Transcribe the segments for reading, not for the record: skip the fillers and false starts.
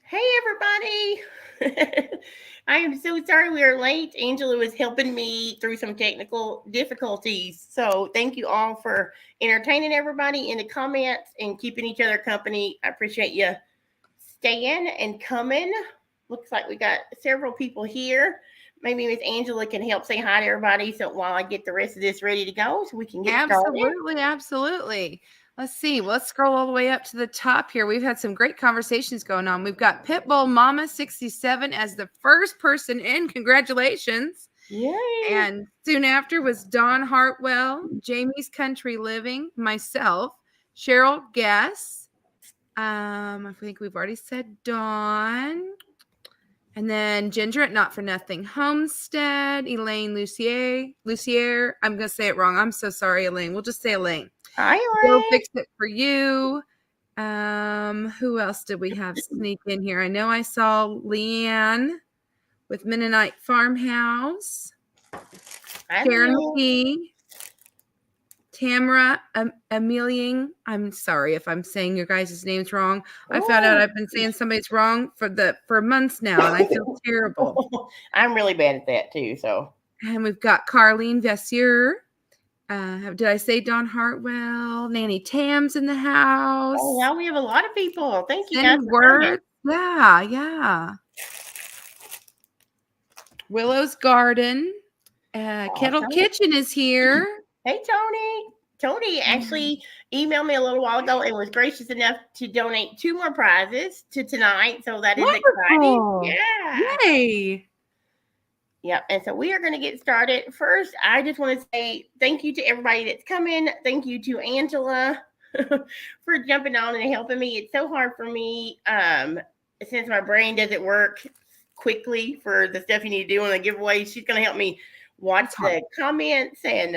Hey, everybody. I am so sorry we are late. Angela was helping me through some technical difficulties. So, thank you all for entertaining everybody in the comments and keeping each other company. I appreciate you staying and coming. Looks like we got several people here. Maybe Miss Angela can help say hi to everybody so while I get the rest of this ready to go so we can get started. Absolutely, absolutely. Let's see. Let's scroll all the way up to the top here. We've had some great conversations going on. We've got Pitbull Mama 67 as the first person in. Congratulations. Yay. And soon after was Dawn Hartwell, Jamie's Country Living, myself, Cheryl Guess. I think we've already said Dawn. And then Ginger at Not For Nothing Homestead, Elaine Lucier. I'm going to say it wrong. I'm so sorry, Elaine. We'll just say Elaine. Hi, Go Elaine. Fix It For You. Who else did we have sneak in here? I know I saw Leanne with Mennonite Farmhouse. Karen McKee. Tamara Emilian. I'm sorry if I'm saying your guys' names wrong. I found out I've been saying somebody's wrong for months now, and I feel terrible. I'm really bad at that too. So, and we've got Carlene Vessier. Did I say Dawn Hartwell? Nanny Tam's in the house. oh, now we have a lot of people. Thank you Send guys. word. Yeah. Willow's Garden. Kettle Kitchen is here. Hey, Tony. Tony actually emailed me a little while ago and was gracious enough to donate 2 more prizes to tonight. So that is exciting. Yeah. Yay. Yep. And so we are going to get started. First, I just want to say thank you to everybody that's coming. Thank you to Angela for jumping on and helping me. It's so hard for me since my brain doesn't work quickly for the stuff you need to do on the giveaway. She's going to help me watch the comments and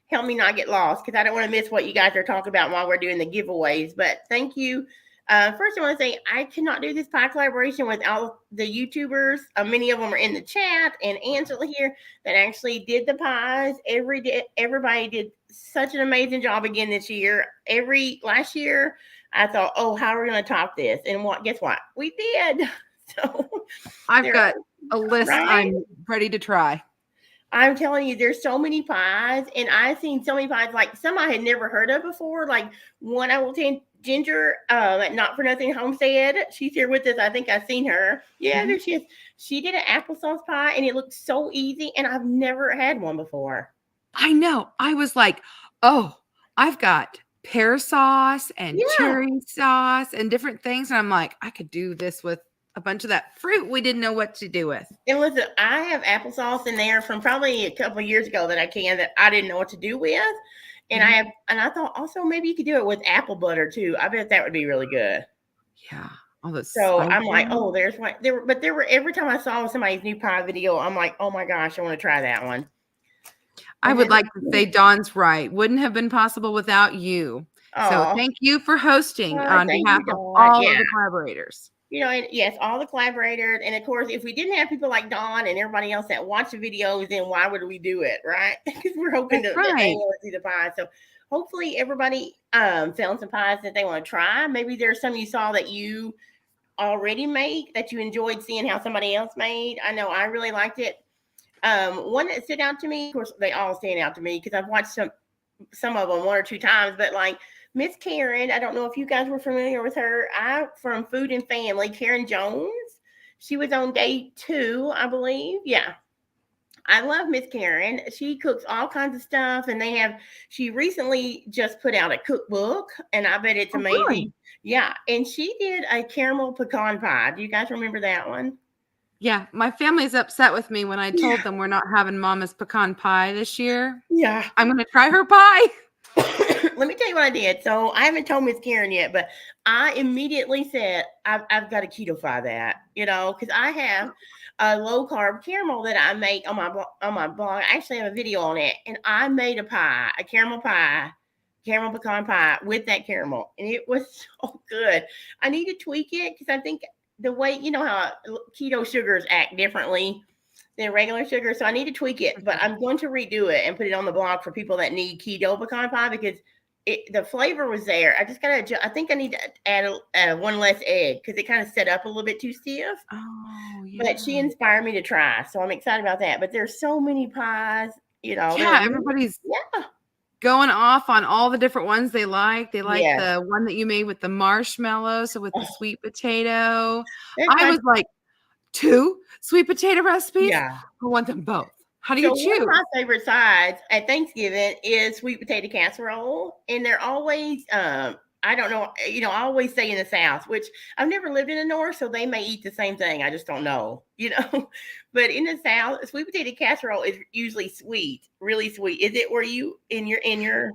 help me not get lost because I don't want to miss what you guys are talking about while we're doing the giveaways. But thank you. First, I want to say I cannot do this pie collaboration without the YouTubers. Many of them are in the chat, and Angela here that actually did the pies every day. Everybody did such an amazing job again this year. Last year, I thought, oh, how are we going to top this? And guess what? We did. So I've got a list. Right? I'm ready to try. I'm telling you, there's so many pies, and I've seen so many pies, like some I had never heard of before. Like one I will tell Ginger at Not For Nothing Homestead. She's here with us. I think I've seen her. Yeah, there she is. She did an applesauce pie, and it looked so easy, and I've never had one before. I know. I was like, oh, I've got pear sauce and cherry sauce and different things. And I'm like, I could do this with a bunch of that fruit we didn't know what to do with. And listen, I have applesauce in there from probably a couple of years ago that I didn't know what to do with. And I thought also maybe you could do it with apple butter too. I bet that would be really good. Yeah. So I'm like, oh, there's one. There were every time I saw somebody's new pie video, I'm like, oh my gosh, I want to try that one. I would like to say Dawn's right. Wouldn't have been possible without you. So thank you for hosting on behalf of all of the collaborators. You know, and yes, all the collaborators. And of course, if we didn't have people like Dawn and everybody else that watch the videos, then why would we do it, right? Because we're hoping that they want to see the pies. So hopefully everybody found some pies that they want to try. Maybe there's some you saw that you already make that you enjoyed seeing how somebody else made. I know I really liked it. One that stood out to me, of course, they all stand out to me because I've watched some of them 1 or 2 times, but like Miss Karen, I don't know if you guys were familiar with her. From Food and Family, Karen Jones. She was on day 2, I believe. Yeah. I love Miss Karen. She cooks all kinds of stuff, and she recently just put out a cookbook, and I bet it's amazing. Really? Yeah. And she did a caramel pecan pie. Do you guys remember that one? Yeah, my family's upset with me when I told them we're not having Mama's pecan pie this year. Yeah. I'm going to try her pie. Let me tell you what I did. So I haven't told Miss Karen yet, but I immediately said, I've got to keto-fy that, because I have a low-carb caramel that I make on my blog. I actually have a video on it, and I made a caramel pecan pie with that caramel, and it was so good. I need to tweak it because I think the way, how keto sugars act differently than regular sugar. So I need to tweak it, but I'm going to redo it and put it on the blog for people that need keto pecan pie because the flavor was there. I just gotta. I think I need to add one less egg because it kind of set up a little bit too stiff. Oh, yeah. But she inspired me to try, so I'm excited about that. But there's so many pies, Yeah, everybody's going off on all the different ones they like. They like the one that you made with the marshmallow, so with the sweet potato. I was like, 2 sweet potato recipes? Yeah. I want them both. How do you choose? One of my favorite sides at Thanksgiving is sweet potato casserole, and they're always I don't know, I always say in the South, which I've never lived in the North, so they may eat the same thing. I just don't know, But in the South, sweet potato casserole is usually sweet, really sweet. Is it where you in your?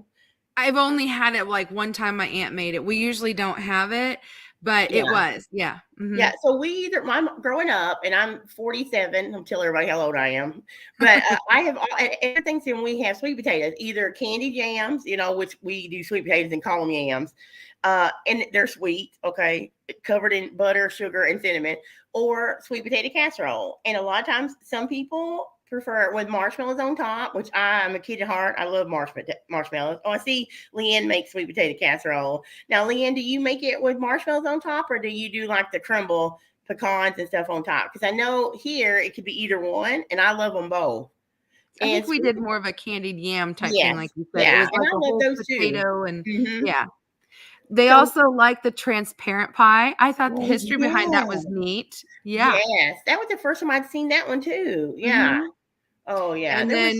I've only had it like one time my aunt made it. We usually don't have it, but it was, yeah. Mm-hmm. Yeah. So growing up, and I'm 47. I'll tell everybody how old I am, but I have everything. And we have sweet potatoes, either candy jams, which we do sweet potatoes and call them yams, and they're sweet, okay, covered in butter, sugar, and cinnamon, or sweet potato casserole. And a lot of times, some people prefer it with marshmallows on top, which I'm a kid at heart. I love marshmallows. Oh, I see Leanne makes sweet potato casserole. Now, Leanne, do you make it with marshmallows on top, or do you do like the crumble pecans and stuff on top? Because I know here it could be either one, and I love them both. I think we did more of a candied yam type thing, like you said. Yeah, it was like and I love those potato and yeah. They also like the transparent pie. I thought the history behind that was neat. Yeah. Yes, that was the first time I'd seen that one too. Yeah. Mm-hmm. Oh yeah. And then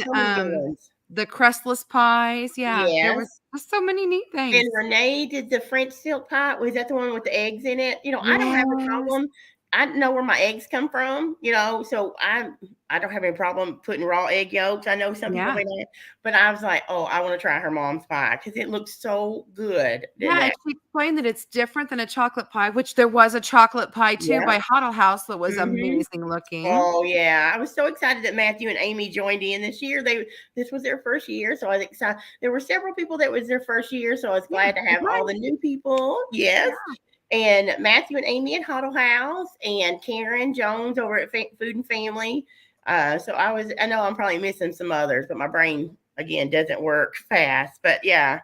the crustless pies. Yeah. Yes. There was so many neat things. And Renee did the French silk pie. Was that the one with the eggs in it? I don't have a problem. I know where my eggs come from, so I don't have any problem putting raw egg yolks. I know some people may not, but I was like, oh, I want to try her mom's pie because it looks so good. Yeah, and she explained that it's different than a chocolate pie, which there was a chocolate pie too by Huddle House that was amazing looking. Oh yeah, I was so excited that Matthew and Amy joined in this year. This was their first year, so I was excited. There were several people that was their first year, so I was glad to have all the new people. Yes. Yeah. And Matthew and Amy at Huddle House, and Karen Jones over at Food and Family. So I know I'm probably missing some others, but my brain again doesn't work fast. But yeah.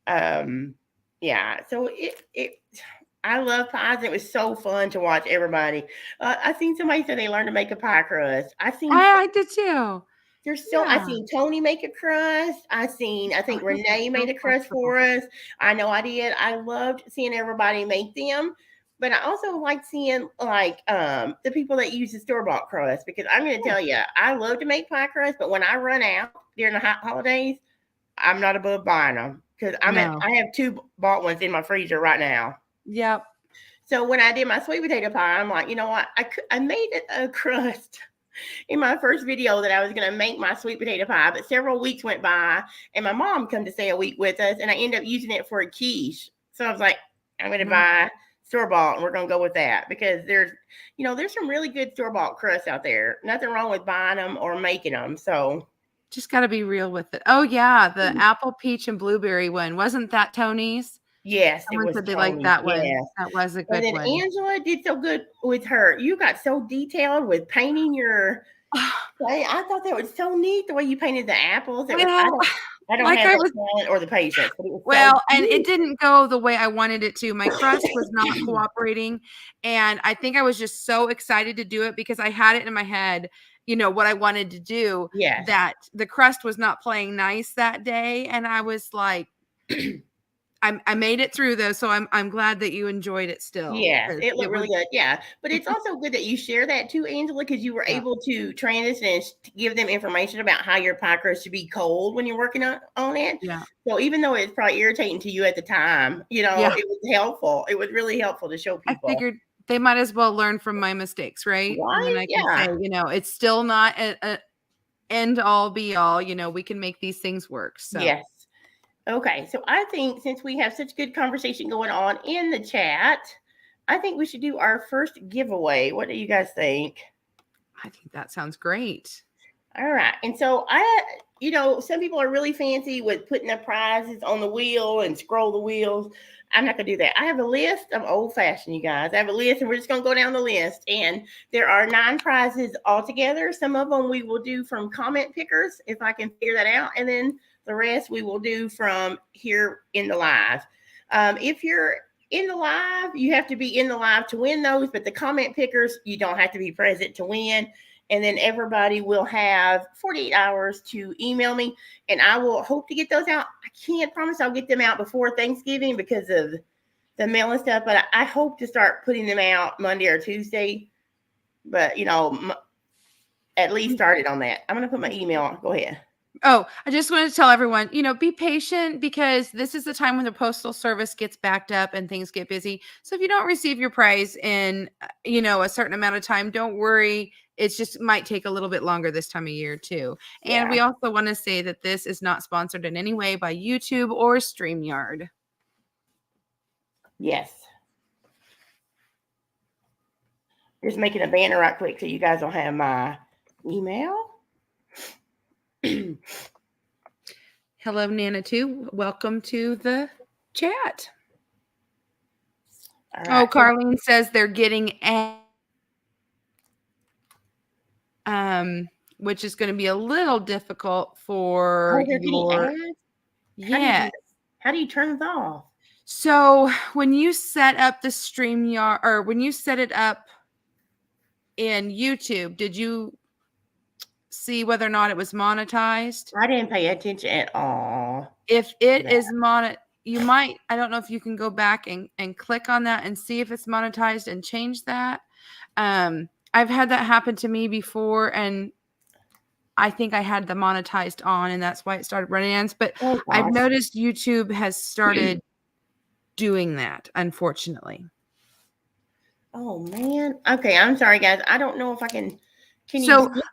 So I love pies. It was so fun to watch everybody. I seen somebody say they learned to make a pie crust. I did too. I seen Tony make a crust. I think Renee made a crust for us. I know I did. I loved seeing everybody make them. But I also like seeing the people that use the store-bought crust, because I'm going to tell you, I love to make pie crust, but when I run out during the holidays, I'm not above buying them, because I have 2 bought ones in my freezer right now. Yep. So when I did my sweet potato pie, I'm like, you know what? I made a crust in my first video that I was going to make my sweet potato pie, but several weeks went by and my mom come to stay a week with us, and I ended up using it for a quiche. So I was like, I'm going to buy store-bought, and we're going to go with that, because there's some really good store-bought crusts out there. Nothing wrong with buying them or making them. So just got to be real with it. Oh yeah. The apple, peach, and blueberry one. Wasn't that Tony's? Yes. Someone said they liked that one. Yes. That was a good one. And then Angela did so good with her. You got so detailed with painting your I thought that was so neat, the way you painted the apples. I don't have the talent or the patience. But it was and it didn't go the way I wanted it to. My crust was not cooperating. And I think I was just so excited to do it because I had it in my head, what I wanted to do. Yes. That the crust was not playing nice that day. And I was like, I made it through though, so I'm glad that you enjoyed it still. Yes, it looked really good. Yeah, but it's also good that you share that too, Angela, because you were able to transition and give them information about how your pie crust should be cold when you're working on it. Yeah. So even though it's probably irritating to you at the time, it was helpful. It was really helpful to show people. I figured they might as well learn from my mistakes, right? Right? And then I can say, it's still not an end all be all. We can make these things work. So yes. Okay, so I think since we have such good conversation going on in the chat, I think we should do our first giveaway. What do you guys think? I think that sounds great. All right. And so some people are really fancy with putting the prizes on the wheel and scroll the wheels. I'm not going to do that. I have a list. I'm old fashioned, you guys. I have a list, and we're just going to go down the list. And there are 9 prizes altogether. Some of them we will do from comment pickers, if I can figure that out. And then The rest we will do from here in the live. If you're in the live, you have to be in the live to win those, but the comment pickers, you don't have to be present to win. And then everybody will have 48 hours to email me, and I will hope to get those out. I can't promise I'll get them out before Thanksgiving because of the mail and stuff, but I hope to start putting them out Monday or Tuesday. But, at least started on that. I'm going to put my email on. Go ahead. Oh, I just wanted to tell everyone, be patient because this is the time when the postal service gets backed up and things get busy. So if you don't receive your prize in, a certain amount of time, don't worry. It's just might take a little bit longer this time of year too. And we also want to say that this is not sponsored in any way by YouTube or StreamYard. Yes. Just making a banner right quick so you guys will have my email. Hello, Nana 2. Welcome to the chat. All right. Oh, Carlene says they're getting which is going to be a little difficult for your. Yeah. How do you turn it off? So when you set up the StreamYard, or when you set it up in YouTube, did you see whether or not it was monetized? I didn't pay attention at all. If it is you might, I don't know if you can go back and click on that and see if it's monetized and change that. I've had that happen to me before, and I think I had the monetized on, and that's why it started running ads. But I've noticed YouTube has started doing that, unfortunately. Oh man. Okay, I'm sorry, guys. I don't know if I can. Can you skip the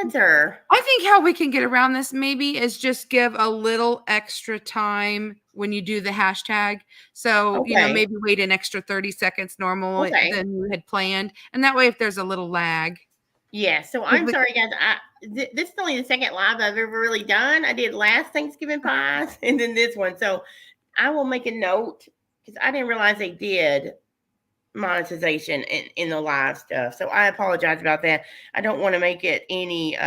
ads, or? I think how we can get around this maybe is just give a little extra time when you do the hashtag. So, maybe wait an extra 30 seconds normal than you had planned. And that way, if there's a little lag. Yeah. So I'm sorry, guys. This is only the second live I've ever really done. I did last Thanksgiving pies and then this one. So I will make a note because I didn't realize they did monetization in the live stuff. So I apologize about that. I don't want to make it any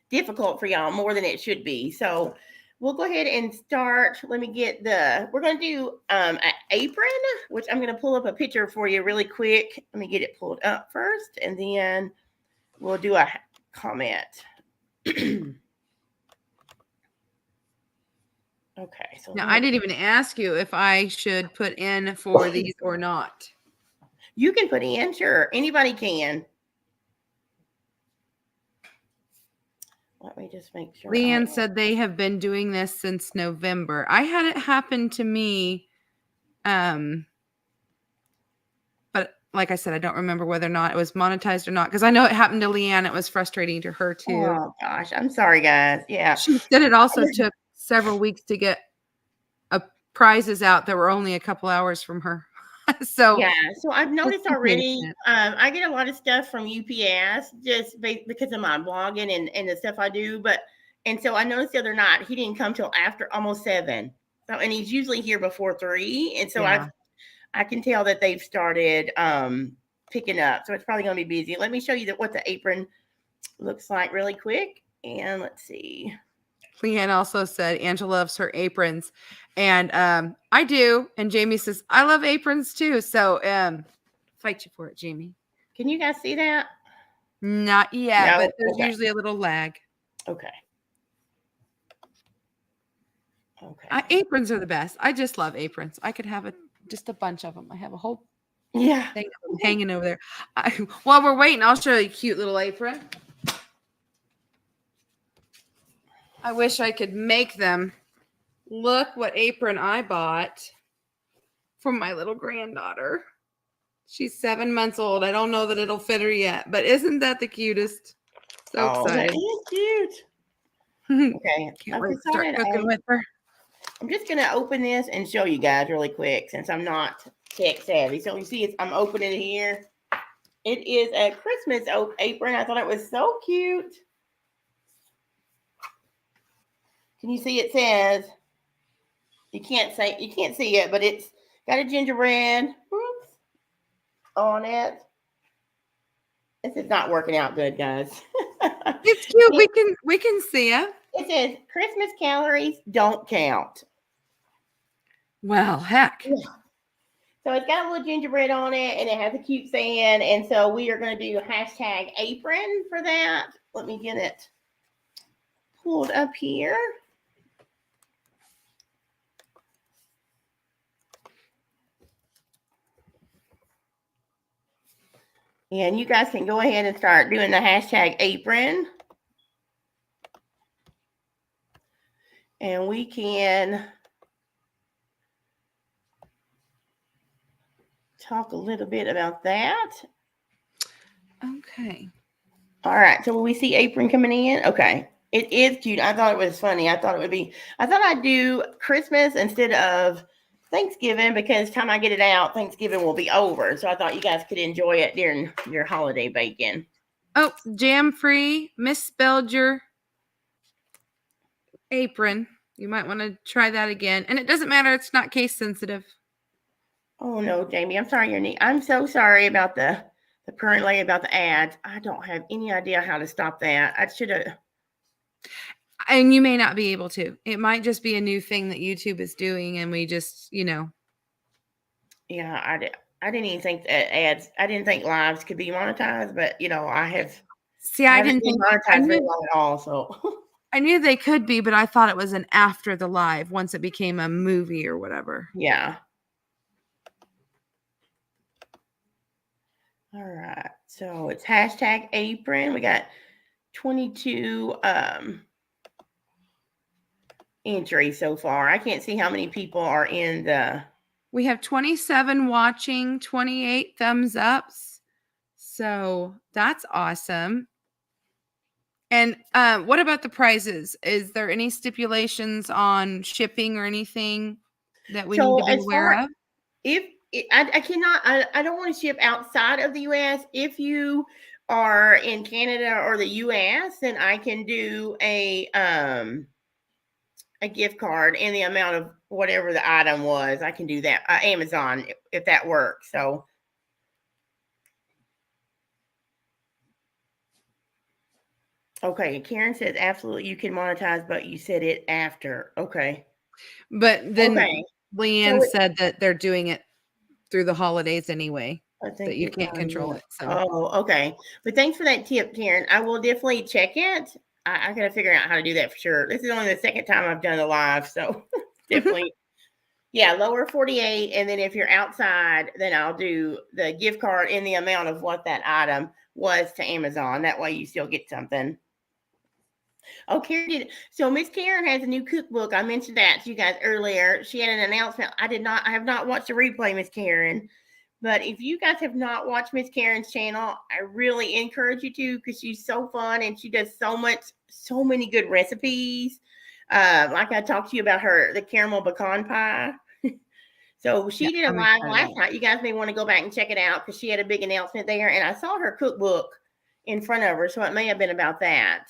difficult for y'all more than it should be. So we'll go ahead and start. Let me get we're going to do an apron, which I'm going to pull up a picture for you really quick. Let me get it pulled up first, and then we'll do a comment. Okay. So now I didn't even ask you if I should put in for these or not. You can put in, sure. Anybody can. Let me just make sure. Leanne said they have been doing this since November. I had it happen to me. But like I said, I don't remember whether or not it was monetized or not, because I know it happened to Leanne. It was frustrating to her too. Oh gosh, I'm sorry, guys. Yeah. She said it also took several weeks to get prizes out that were only a couple hours from her. So I've noticed already. I get a lot of stuff from UPS just because of my blogging and the stuff I do. And so I noticed the other night he didn't come till after almost 7. So, and he's usually here before 3. And so I can tell that they've started picking up. So it's probably going to be busy. Let me show you what the apron looks like really quick. And let's see. Leanne also said Angela loves her aprons, and I do. And Jamie says I love aprons too. So fight you for it, Jamie. Can you guys see that? Not yet, but there's usually a little lag. Okay. Aprons are the best. I just love aprons. I could have just a bunch of them. I have a whole thing of them hanging over there. While we're waiting, I'll show you a cute little apron. I wish I could make them. Look what apron I bought for my little granddaughter. She's 7 months old. I don't know that it'll fit her yet, but isn't that the cutest? So excited. That is cute. Okay. Can't wait to start cooking with her. I'm just going to open this and show you guys really quick since I'm not tech savvy. So you see, I'm opening it here. It is a Christmas apron. I thought it was so cute. Can you see it says, you can't see it, but it's got a gingerbread on it. This is not working out good, guys. It's cute. We can see it. It says Christmas calories don't count. Well, heck. Yeah. So it's got a little gingerbread on it, and it has a cute saying. And so we are going to do hashtag apron for that. Let me get it pulled up here. And you guys can go ahead and start doing the hashtag apron. And we can talk a little bit about that. Okay. All right. So will we see apron coming in? Okay. It is cute. I thought it was funny. I thought I'd do Christmas instead of Thanksgiving because time I get it out, Thanksgiving will be over. So I thought you guys could enjoy it during your holiday bacon. Oh, jam free, misspelled your apron. You might want to try that again. And it doesn't matter. It's not case sensitive. Oh no, Jamie. I'm sorry. I'm so sorry about the currently about the ads. I don't have any idea how to stop that. I should have. And you may not be able to. It might just be a new thing that YouTube is doing, and we just, Yeah, I didn't even think that ads. I didn't think lives could be monetized, but I have. See, I didn't been think monetized very long at all. So I knew they could be, but I thought it was an after the live once it became a movie or whatever. yeah. All right. So it's hashtag apron. We got 22 entries so far. I can't see how many people are in the. We have 27 watching, 28 thumbs ups. So that's awesome. And what about the prizes? Is there any stipulations on shipping or anything that we need to be aware of? I don't want to ship outside of the US. If you are in Canada or the US, then I can do a gift card in the amount of whatever the item was. I can do that. Amazon, if that works. So. Okay, Karen says absolutely you can monetize, but you said it after. Okay. But then Okay. Leanne said that they're doing it through the holidays anyway. I think that you can't control it. So. Oh, okay. But thanks for that tip, Karen. I will definitely check it. I got to figure out how to do that for sure. This is only the second time I've done a live, so definitely. Yeah, lower 48. And then if you're outside, then I'll do the gift card in the amount of what that item was to Amazon. That way you still get something. Oh, Karen did. So Miss Karen has a new cookbook. I mentioned that to you guys earlier. She had an announcement. I have not watched the replay, Miss Karen. But if you guys have not watched Miss Karen's channel, I really encourage you to because she's so fun and she does so many good recipes. Like I talked to you about the caramel pecan pie. So she did a live last night. You guys may want to go back and check it out because she had a big announcement there. And I saw her cookbook in front of her. So it may have been about that.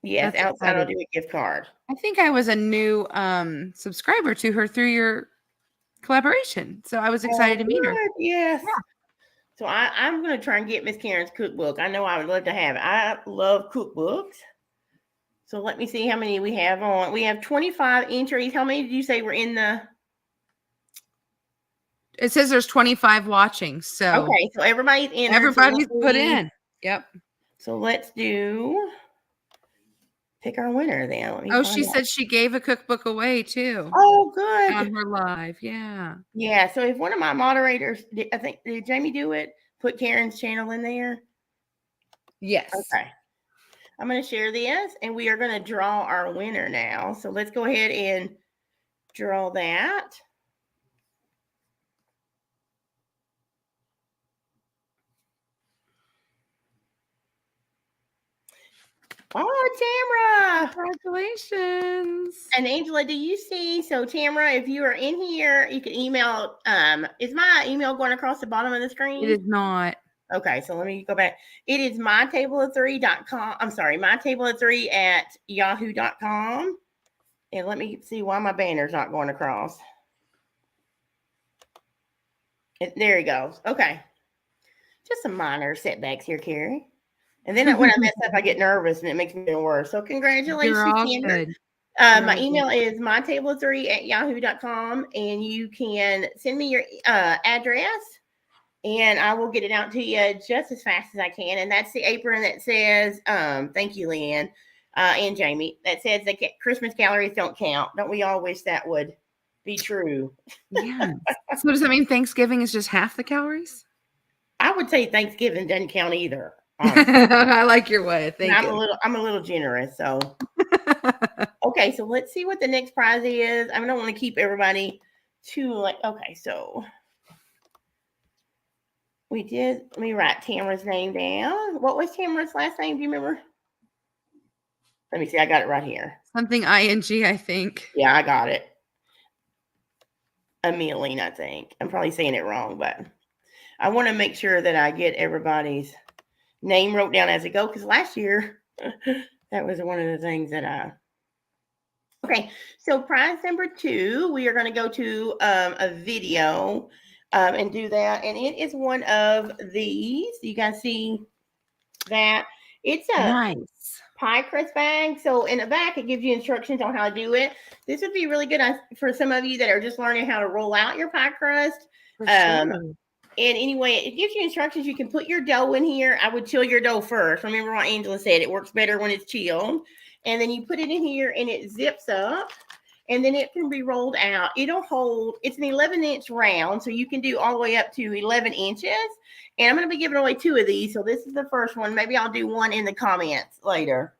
Yes, outside of do a gift card. I think I was a new subscriber to her through your collaboration. So I was excited to meet her. Yes. Yeah. So I'm going to try and get Miss Karen's cookbook. I know I would love to have it. I love cookbooks. So let me see how many we have on. We have 25 entries. How many did you say were in the? It says there's 25 watching. So okay, so everybody's in. Everybody's put in. Yep. So let's pick our winner then. She said she gave a cookbook away too. Oh, good. On her live. Yeah. Yeah. So if one of my moderators, did Jamie do it? Put Karen's channel in there? Yes. Okay. I'm going to share this and we are going to draw our winner now. So let's go ahead and draw that. Oh, Tamara. Congratulations. And Angela, do you see? So Tamara, if you are in here, you can email. Is my email going across the bottom of the screen? It is not. Okay, so let me go back. It is mytableof3.com. I'm sorry, mytableof3@yahoo.com. And let me see why my banner's not going across. There he goes. Okay. Just some minor setbacks here, Carrie. And then when I mess up, I get nervous and it makes me feel worse. So congratulations, You're all Kendra. good. My email is mytable3@yahoo.com, and you can send me your address, and I will get it out to you just as fast as I can. And that's the apron that says, thank you, Leanne and Jamie, that says that Christmas calories don't count. Don't we all wish that would be true? Yeah. So does that mean Thanksgiving is just half the calories? I would say Thanksgiving doesn't count either. I like your way of thinking. I'm a little generous. So, okay. So let's see what the next prize is. I don't want to keep everybody too like, okay. So let me write Tamara's name down. What was Tamara's last name? Do you remember? Let me see. I got it right here. Something ing, I think. Yeah, I got it. Ameline, I think. I'm probably saying it wrong, but I want to make sure that I get everybody's name wrote down as I go, because last year that was one of the things that okay. So prize number 2, we are going to go to a video and do that, and it is one of these. You guys see that it's a nice pie crust bag. So in the back, it gives you instructions on how to do it. This would be really good for some of you that are just learning how to roll out your pie crust. And anyway, it gives you instructions. You can put your dough in here. I would chill your dough first. Remember what Angela said, it works better when it's chilled. And then you put it in here and it zips up, and then it can be rolled out. It'll hold, it's an 11-inch round, so you can do all the way up to 11 inches. And I'm going to be giving away 2 of these. So this is the first one. Maybe I'll do one in the comments later.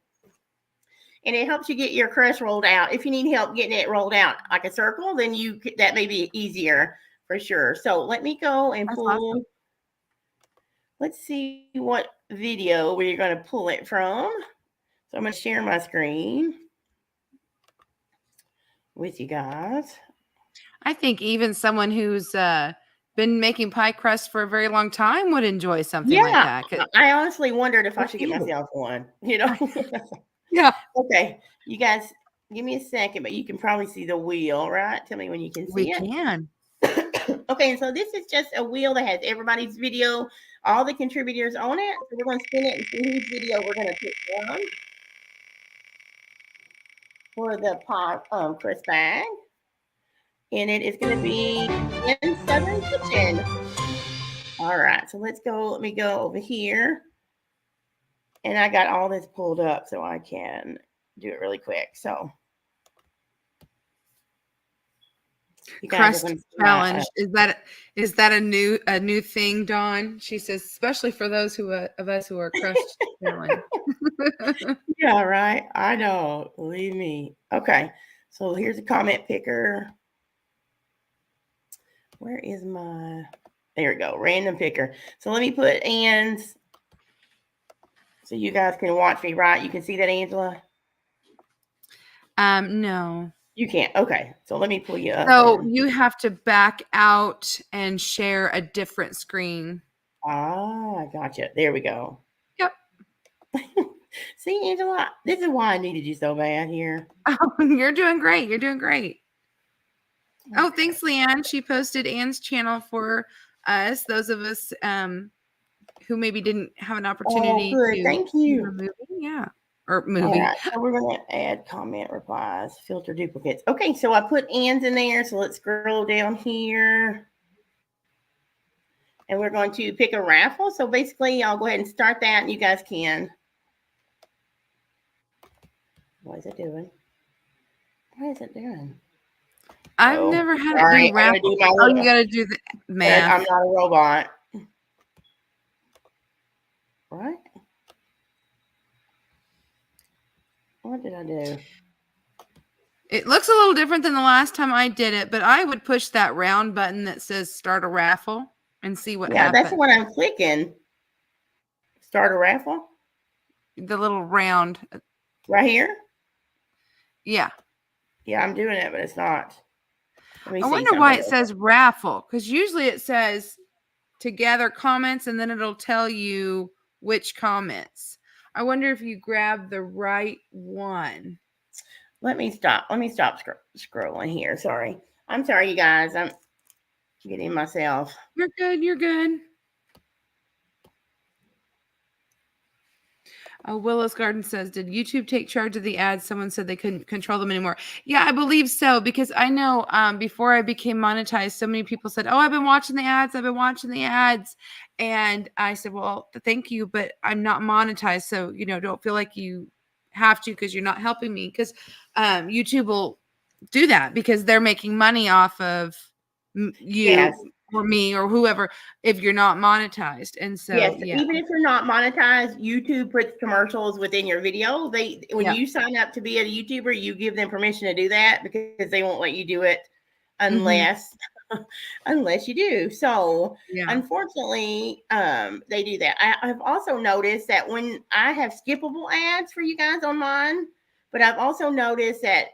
And it helps you get your crust rolled out. If you need help getting it rolled out like a circle, then that may be easier. For sure. So let me go and pull. Awesome. Let's see what video we're going to pull it from. So I'm going to share my screen with you guys. I think even someone who's been making pie crust for a very long time would enjoy something like that. I honestly wondered if I should get myself one, Yeah. Okay. You guys, give me a second, but you can probably see the wheel, right? Tell me when you can see it. We can. Okay, so this is just a wheel that has everybody's video, all the contributors on it. So we're going to spin it and see whose video we're going to pick from for the pie crust bag. And it is going to be in Southern Kitchen. All right, so let's go. Let me go over here. And I got all this pulled up so I can do it really quick. So. Crust challenge, is that a new thing, Dawn? She says, especially for those of us who are crust challenge. Yeah, right. I know. Believe me. Okay, so here's a comment picker. Where is my? There we go. Random picker. So let me put Ann's, so you guys can watch me. Right? You can see that, Angela. No. You can't. Okay. So let me pull you up. So you have to back out and share a different screen. Ah, I gotcha. There we go. Yep. See, Angela, this is why I needed you so bad here. Oh, you're doing great. You're doing great. Okay. Oh, thanks, Leanne. She posted Ann's channel for us, those of us who maybe didn't have an opportunity. Oh, good. Thank you. Yeah. Or movie. Right, so we're going to add comment replies, filter duplicates. Okay, so I put Ann's in there. So let's scroll down here. And we're going to pick a raffle. So basically, I'll go ahead and start that, and you guys can. What is it doing? What is it doing? I've never had it do raffle. Oh, you got to do the math. I'm not a robot. Right? What did I do? It looks a little different than the last time I did it, but I would push that round button that says start a raffle and see what happens. Yeah, that's what I'm clicking. Start a raffle? The little round. Right here? Yeah. Yeah, I'm doing it, but it's not. I wonder why it says raffle, because usually it says to gather comments and then it'll tell you which comments. I wonder if you grab the right one. Let me stop scrolling here. Sorry. I'm sorry, you guys. I'm getting myself. You're good. You're good. Willow's Garden says, did YouTube take charge of the ads? Someone said they couldn't control them anymore. Yeah, I believe so, because I know before I became monetized, so many people said, oh, I've been watching the ads. I've been watching the ads. And I said, well, thank you, but I'm not monetized. So, don't feel like you have to, because you're not helping me. Because YouTube will do that because they're making money off of you. Yes. Or me or whoever, if you're not monetized. And so yes, even if you're not monetized, YouTube puts commercials within your video. When you sign up to be a YouTuber, you give them permission to do that, because they won't let you do it unless unless you do. So unfortunately, they do that. I've also noticed that when I have skippable ads for you guys on mine, but I've also noticed that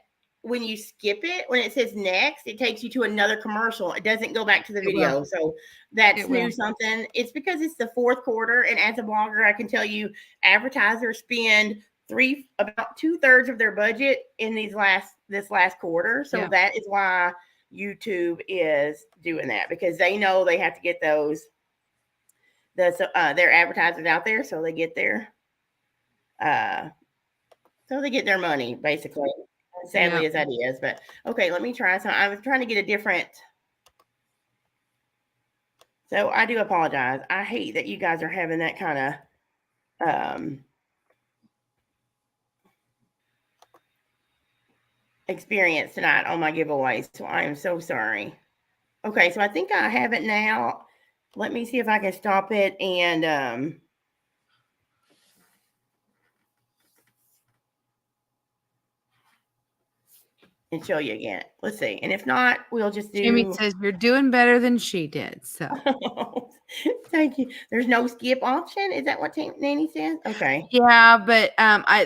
when you skip it, when it says next, it takes you to another commercial. It doesn't go back to the video. So that's new something. It's because it's the fourth quarter. And as a blogger, I can tell you advertisers spend about 2/3 of their budget in this last quarter. So that is why YouTube is doing that, because they know they have to get their advertisers out there. So they get their money, basically. Sadly as that is, but okay, let me try some. I was trying to get a different. So I do apologize. I hate that you guys are having that kind of experience tonight on my giveaways. So I am so sorry. Okay, so I think I have it now. Let me see if I can stop it and show you again. Let's see. And if not, we'll just do. Jamie says you're doing better than she did. So thank you. There's no skip option. Is that what Nanny says? Okay. Yeah, but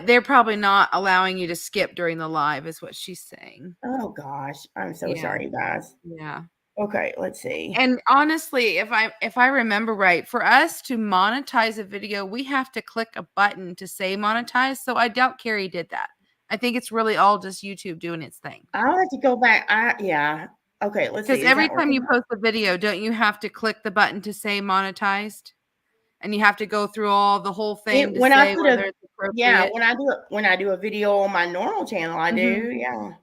they're probably not allowing you to skip during the live, is what she's saying. Oh gosh, I'm so sorry, guys. Yeah. Okay, let's see. And honestly, if I remember right, for us to monetize a video, we have to click a button to say monetize. So I doubt Carrie did that. I think it's really all just YouTube doing its thing. I'll have to go back. Okay, let's see. Because every time you post a video, don't you have to click the button to say monetized? And you have to go through the whole thing to say whether it's appropriate. Yeah, when I do a video on my normal channel, I do. Yeah.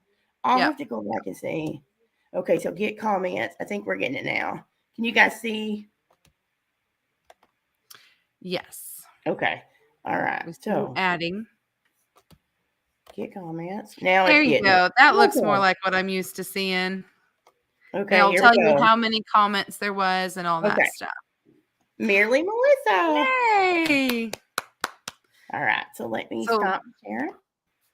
I'll have to go back and see. Okay, so get comments. I think we're getting it now. Can you guys see? Yes. Okay. All right. So adding. Get comments. Now there you go. That looks more like what I'm used to seeing. Okay. They'll tell you how many comments there was and all that stuff. Merely Melissa. Yay. All right. So let me stop sharing.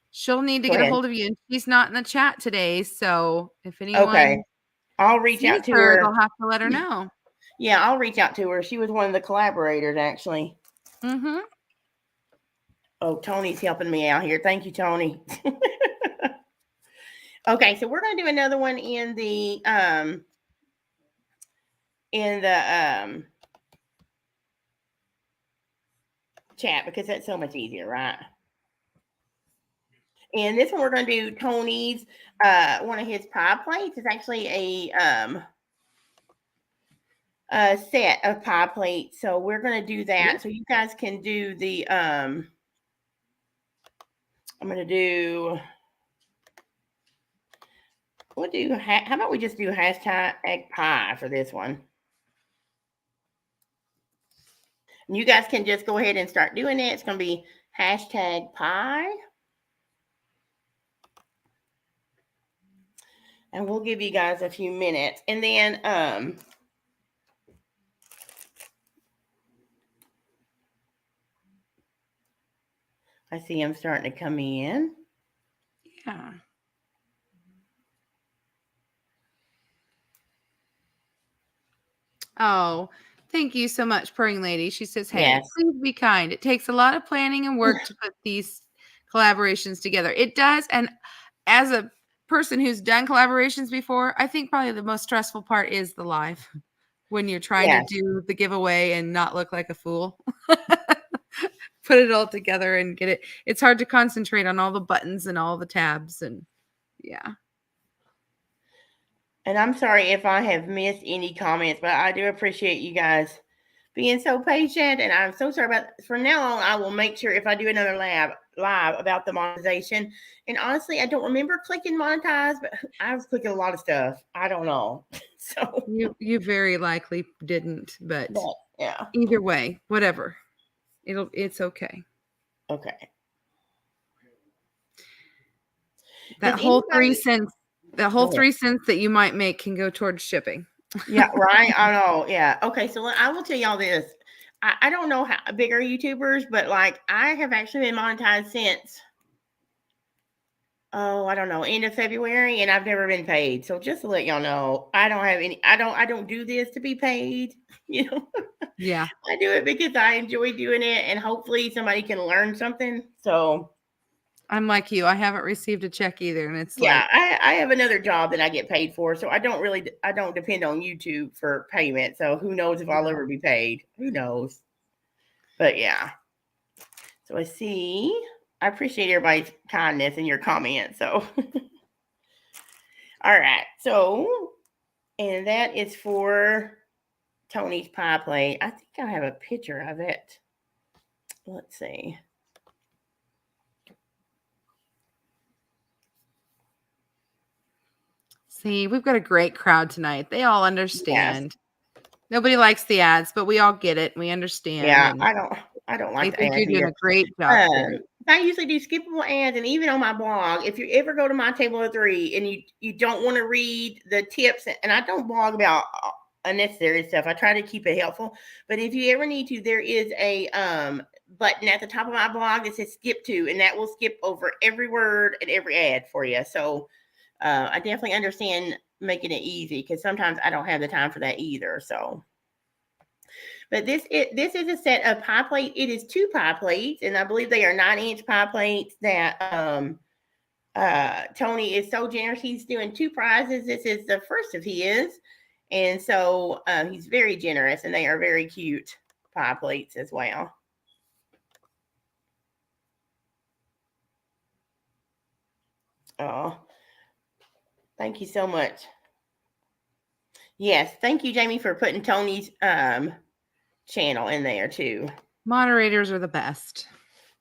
She'll need to get a hold of you. And she's not in the chat today. So if anyone I'll reach out to her. They'll have to let her know. Yeah, I'll reach out to her. She was one of the collaborators, actually. Oh, Tony's helping me out here. Thank you, Tony. Okay, so we're going to do another one in the chat, because that's so much easier, right? And this one we're going to do Tony's one of his pie plates. It's actually a set of pie plates. So we're going to do that. So you guys can do the I'm going to do, how about we just do hashtag egg pie for this one? And you guys can just go ahead and start doing it. It's going to be hashtag pie. And we'll give you guys a few minutes. And then, I see them starting to come in. Yeah. Oh, thank you so much, Purring Lady. She says, hey, please be kind. It takes a lot of planning and work to put these collaborations together. It does. And as a person who's done collaborations before, I think probably the most stressful part is the live, when you're trying to do the giveaway and not look like a fool. Put it all together and get it. It's hard to concentrate on all the buttons and all the tabs, and And I'm sorry if I have missed any comments, but I do appreciate you guys being so patient. And I'm so sorry about. From now on, I will make sure if I do another live about the monetization. And honestly, I don't remember clicking monetize, but I was clicking a lot of stuff. I don't know. So you very likely didn't, but yeah. Either way, whatever. It's okay. Okay. That whole 3 cents, that you might make can go towards shipping. Yeah, right. I know. Yeah. Okay. So I will tell y'all this. I don't know how big are YouTubers, but like I have actually been monetized since, I don't know, end of February, and I've never been paid. So just to let y'all know, I don't do this to be paid. You know. Yeah. I do it because I enjoy doing it, and hopefully somebody can learn something. So I'm like you. I haven't received a check either, and it's yeah, I have another job that I get paid for, so I don't depend on YouTube for payment. So who knows if I'll ever be paid? Who knows? But yeah. So I appreciate everybody's kindness and your comments. So all right. So and that is for Tony's pie plate. I think I have a picture of it. Let's see. See, we've got a great crowd tonight. They all understand. Yes. Nobody likes the ads, but we all get it. We understand. Yeah, I don't like the ads. You're doing a great job. I usually do skippable ads, and even on my blog, if you ever go to my table of 3 and you don't want to read the tips, and I don't blog about unnecessary stuff. I try to keep it helpful. But if you ever need to, there is a button at the top of my blog that says skip to, and that will skip over every word and every ad for you. So I definitely understand making it easy, because sometimes I don't have the time for that either. So, but this is a set of pie plate. It is 2 pie plates, and I believe they are 9-inch pie plates that Tony is so generous. He's doing 2 prizes. This is the first of his, and so he's very generous, and they are very cute pie plates as well. Oh, thank you so much. Yes, thank you, Jamie, for putting Tony's channel in there too. Moderators are the best.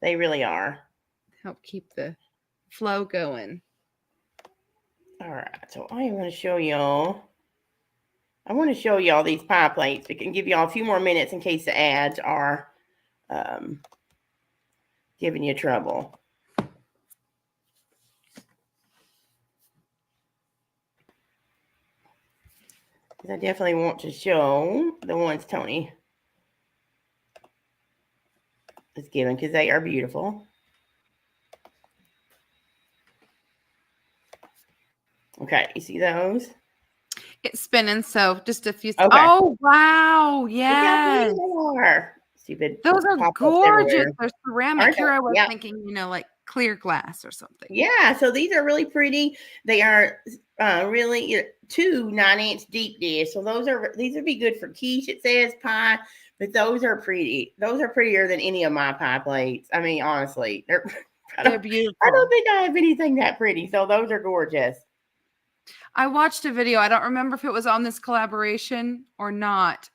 They really are. Help keep the flow going. All right, so I am going to show y'all. I want to show y'all these pie plates. We can give y'all a few more minutes in case the ads are giving you trouble. I definitely want to show the ones Tony is giving, because they are beautiful. Okay, you see those? It's spinning, so just a few. Okay. Oh, wow. Yeah. Stupid. Those are gorgeous. They're ceramic. Here I was thinking, like clear glass or something. Yeah, so these are really pretty. They are really 2 9-inch deep dish. So these would be good for quiche, it says, pie, but those are pretty. Those are prettier than any of my pie plates. I mean, honestly, they're beautiful. I don't think I have anything that pretty. So those are gorgeous. I watched a video. I don't remember if it was on this collaboration or not.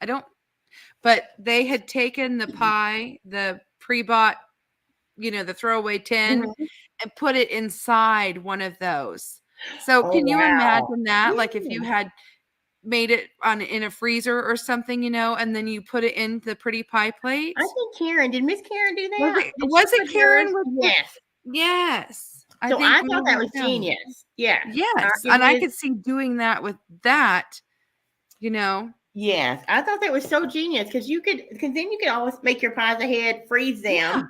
But they had taken the pie, the pre-bought, the throwaway tin, and put it inside one of those. So can you imagine that? Like if you had made it in a freezer or something, and then you put it in the pretty pie plates. I think Karen, did Miss Karen do that? Was it Karen? Yes. Yes. I thought that was genius. Yeah. Yes. And I could see doing that with that, Yes. I thought that was so genius, because then you could always make your pies ahead, freeze them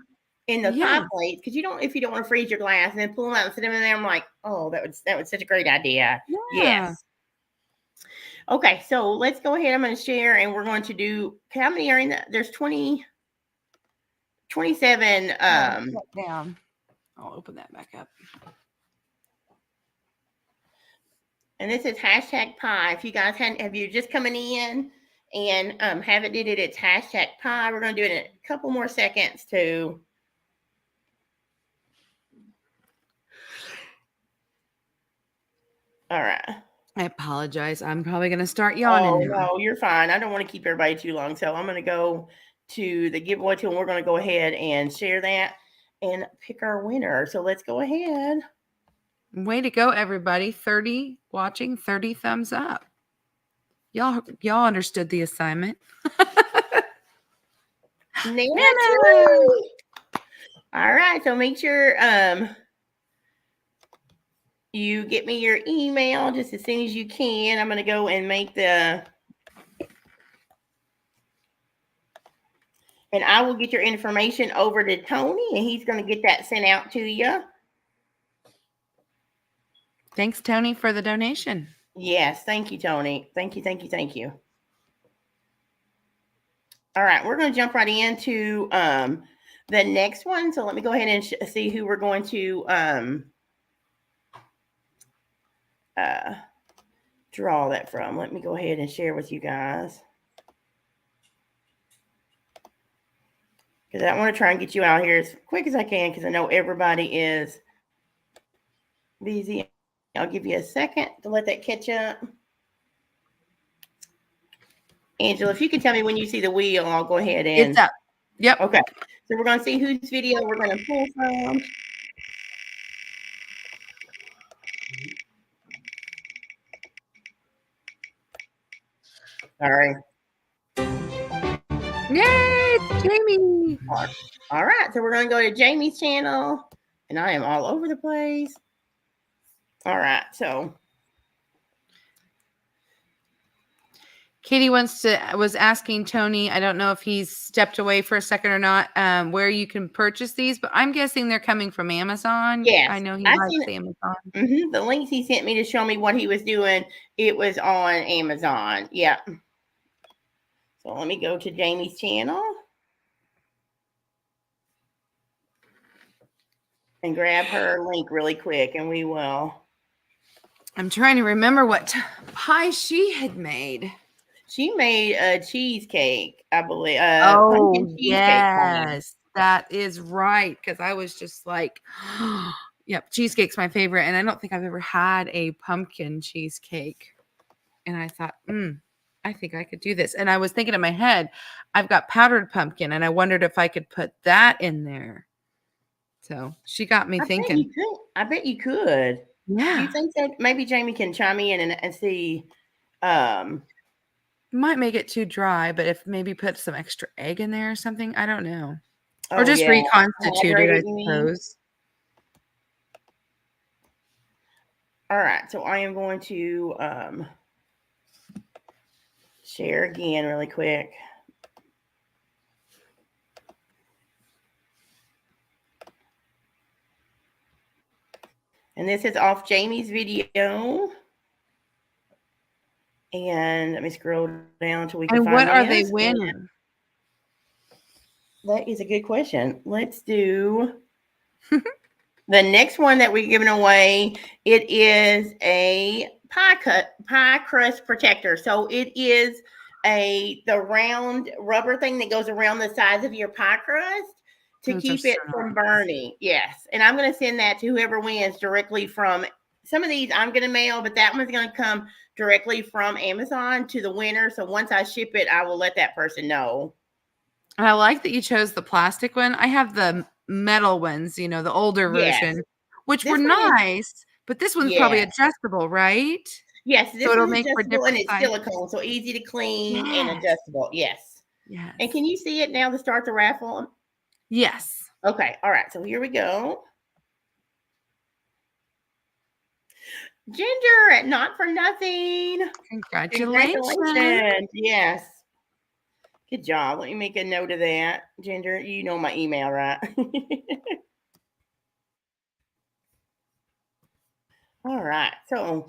in the pie plates, because if you don't want to freeze your glass, and then pull them out and sit them in there. I'm like, oh, that was such a great idea. Yeah. Yes. Okay, so let's go ahead. I'm going to share, and we're going to do, how many are in that? There's 27. Down. I'll open that back up. And this is #pie. If you guys have you just coming in and haven't did it, it's #pie. We're going to do it in a couple more seconds too. All right. I apologize. I'm probably going to start yawning Oh, now. no, you're fine. I don't want to keep everybody too long. So I'm going to go to the giveaway tool and we're going to go ahead and share that and pick our winner. So let's go ahead. Way to go, everybody. 30 watching, 30 thumbs up. Y'all understood the assignment. Nancy! All right. So make sure you get me your email just as soon as you can. I'm going to go and make and I will get your information over to Tony and he's going to get that sent out to you. Thanks, Tony, for the donation. Yes. Thank you, Tony. Thank you. Thank you. Thank you. All right. We're going to jump right into the next one. So let me go ahead and see who we're going to draw that from. Let me go ahead and share with you guys. Because I want to try and get you out here as quick as I can because I know everybody is busy. I'll give you a second to let that catch up. Angela, if you can tell me when you see the wheel, I'll go ahead and... It's up. Yep. Okay. So we're going to see whose video we're going to pull from. Sorry. Yay, it's Jamie. All right. So we're going to go to Jamie's channel. And I am all over the place. All right. So Katie was asking Tony, I don't know if he's stepped away for a second or not, where you can purchase these, but I'm guessing they're coming from Amazon. Yes. I know he likes Amazon. Mm-hmm. The links he sent me to show me what he was doing, it was on Amazon. Yeah. So let me go to Jamie's channel and grab her link really quick and we will. I'm trying to remember what pie she had made. She made a cheesecake, I believe. Oh, yes, that is right. Because I was just like, yep, cheesecake's my favorite. And I don't think I've ever had a pumpkin cheesecake. And I thought, I think I could do this. And I was thinking in my head, I've got powdered pumpkin. And I wondered if I could put that in there. So she got me thinking. I bet you could. Yeah. Do you think that maybe Jamie can chime in and see? Might make it too dry, but if maybe put some extra egg in there or something, I don't know. Or just reconstitute it, I suppose. All right, so I am going to share again really quick. And this is off Jamie's video. And let me scroll down until we can find what are they winning? That is a good question. Let's do the next one that we're giving away. It is a pie crust protector. So it is the round rubber thing that goes around the sides of your pie crust to keep it from burning. Yes. And I'm going to send that to whoever wins directly from some of these I'm going to mail, but that one's going to come directly from Amazon to the winner. So once I ship it, I will let that person know. And I like that you chose the plastic one. I have the metal ones, the older version, which were nice, but this one's probably adjustable, right? Yes, this one's adjustable and it's silicone, so easy to clean and adjustable. Yes. Yes. And can you see it now to start the raffle? Yes. Okay. All right. So here we go. Ginger at Not For Nothing. Congratulations. Yes. Good job. Let me make a note of that. Ginger, you know my email, right? All right. So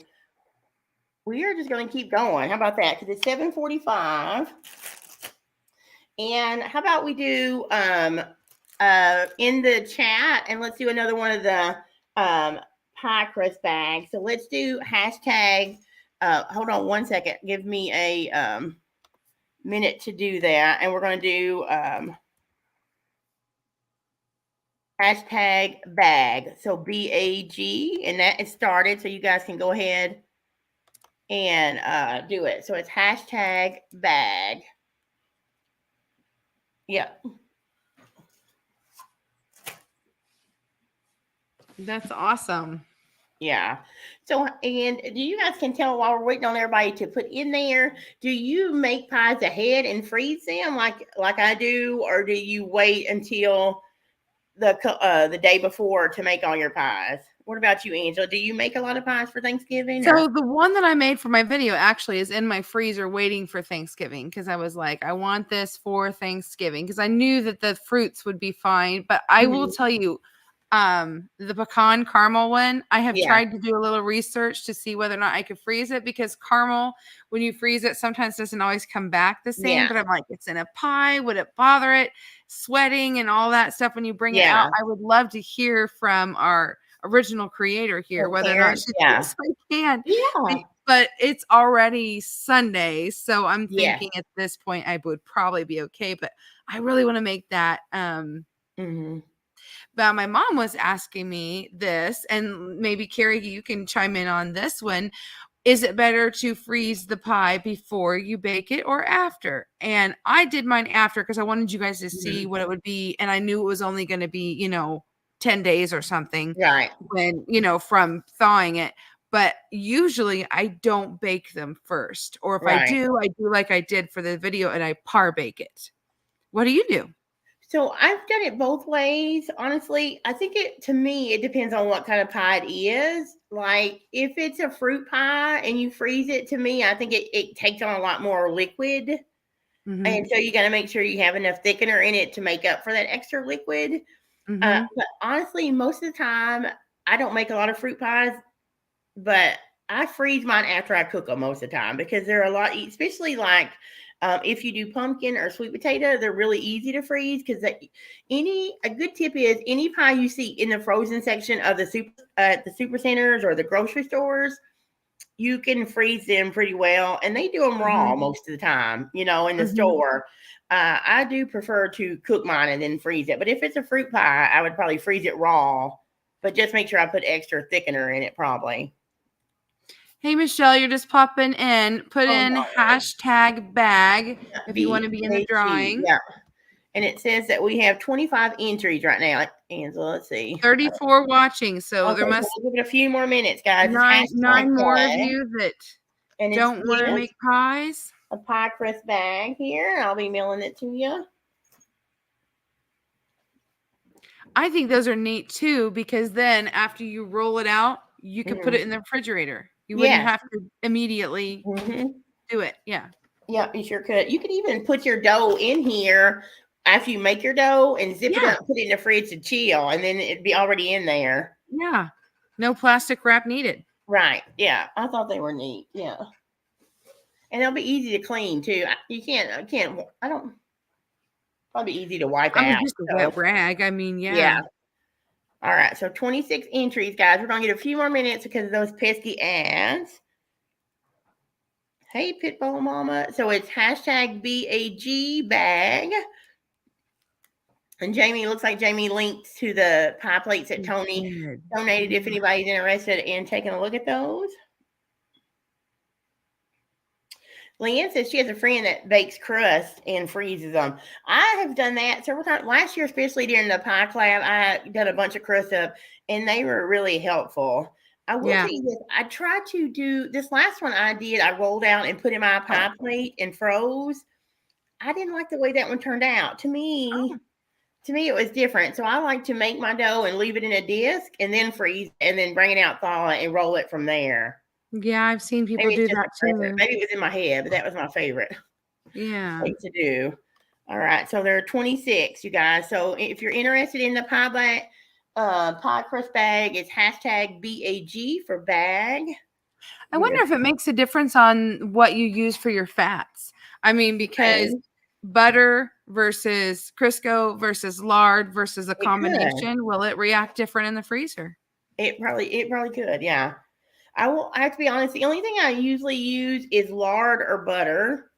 we are just going to keep going. How about that? Because it's 7:45. And how about we do in the chat, and let's do another one of the pie crust bags. So let's do hashtag. Hold on one second. Give me a minute to do that. And we're going to do hashtag bag. So BAG, and that is started. So you guys can go ahead and do it. So it's hashtag bag. Yep. That's awesome. Yeah. So, and do you guys can tell while we're waiting on everybody to put in there, do you make pies ahead and freeze them like I do, or do you wait until the day before to make all your pies? What about you, Angela? Do you make a lot of pies for Thanksgiving? So the one that I made for my video actually is in my freezer waiting for Thanksgiving because I was like, I want this for Thanksgiving because I knew that the fruits would be fine. But I will tell you, the pecan caramel one, I have tried to do a little research to see whether or not I could freeze it because caramel, when you freeze it, sometimes doesn't always come back the same. But I'm like, it's in a pie. Would it bother it? Sweating and all that stuff when you bring it out. I would love to hear from our original creator here whether or not she thinks I can. But it's already Sunday, so I'm thinking at this point I would probably be okay. But I really want to make that. But my mom was asking me this, and maybe Carrie, you can chime in on this one. Is it better to freeze the pie before you bake it or after? And I did mine after because I wanted you guys to see what it would be. And I knew it was only going to be, 10 days or something. Right. When, from thawing it. But usually I don't bake them first. Or if I do like I did for the video and I par bake it. What do you do? So I've done it both ways. Honestly, I think to me, it depends on what kind of pie it is. Like if it's a fruit pie and you freeze it, to me, I think it takes on a lot more liquid. And so you got to make sure you have enough thickener in it to make up for that extra liquid. But honestly, most of the time, I don't make a lot of fruit pies, but I freeze mine after I cook them most of the time because they're a lot, especially like if you do pumpkin or sweet potato, they're really easy to freeze because a good tip is any pie you see in the frozen section of the super centers or the grocery stores, you can freeze them pretty well, and they do them raw most of the time, in the store. I do prefer to cook mine and then freeze it. But if it's a fruit pie, I would probably freeze it raw, but just make sure I put extra thickener in it probably. Hey, Michelle, you're just popping in. Put in hashtag bag if you want to be in the drawing. Yeah. And it says that we have 25 entries right now. Angela, let's see. 34 watching. So there must give it a few more minutes, guys. Nine more of you that don't want to make pies. A pie crust bag here, and I'll be mailing it to you. I think those are neat too, because then after you roll it out, you can put it in the refrigerator. You wouldn't have to immediately do it. Yeah. Yeah, you sure could. You could even put your dough in here after you make your dough and zip it up, put it in the fridge to chill, and then it'd be already in there. Yeah. No plastic wrap needed. Right. Yeah. I thought they were neat. Yeah. And they'll be easy to clean too. Probably easy to wipe out. Just a wet rag. I mean, yeah. All right. So 26 entries, guys. We're going to get a few more minutes because of those pesky ads. Hey, Pitbull Mama. So it's hashtag BAG bag. And Jamie, looks like Jamie linked to the pie plates that Tony donated if anybody's interested in taking a look at those. Leanne says she has a friend that bakes crust and freezes them. I have done that several times. Last year, especially during the pie collab, I done a bunch of crust up, and they were really helpful. I will tell you this. I tried to do this last one I did. I rolled out and put in my pie plate and froze. I didn't like the way that one turned out. To me, it was different. So I like to make my dough and leave it in a disc and then freeze and then bring it out, thaw it, and roll it from there. Yeah, I've seen people do that too. Maybe it was in my head, but that was my favorite. Yeah. Thing to do. All right. So there are 26, you guys. So if you're interested in the pie crust bag, it's hashtag BAG for bag. I wonder if it makes a difference on what you use for your fats. I mean, because butter versus Crisco versus lard versus a combination, will it react different in the freezer? It probably could. Yeah. I have to be honest. The only thing I usually use is lard or butter.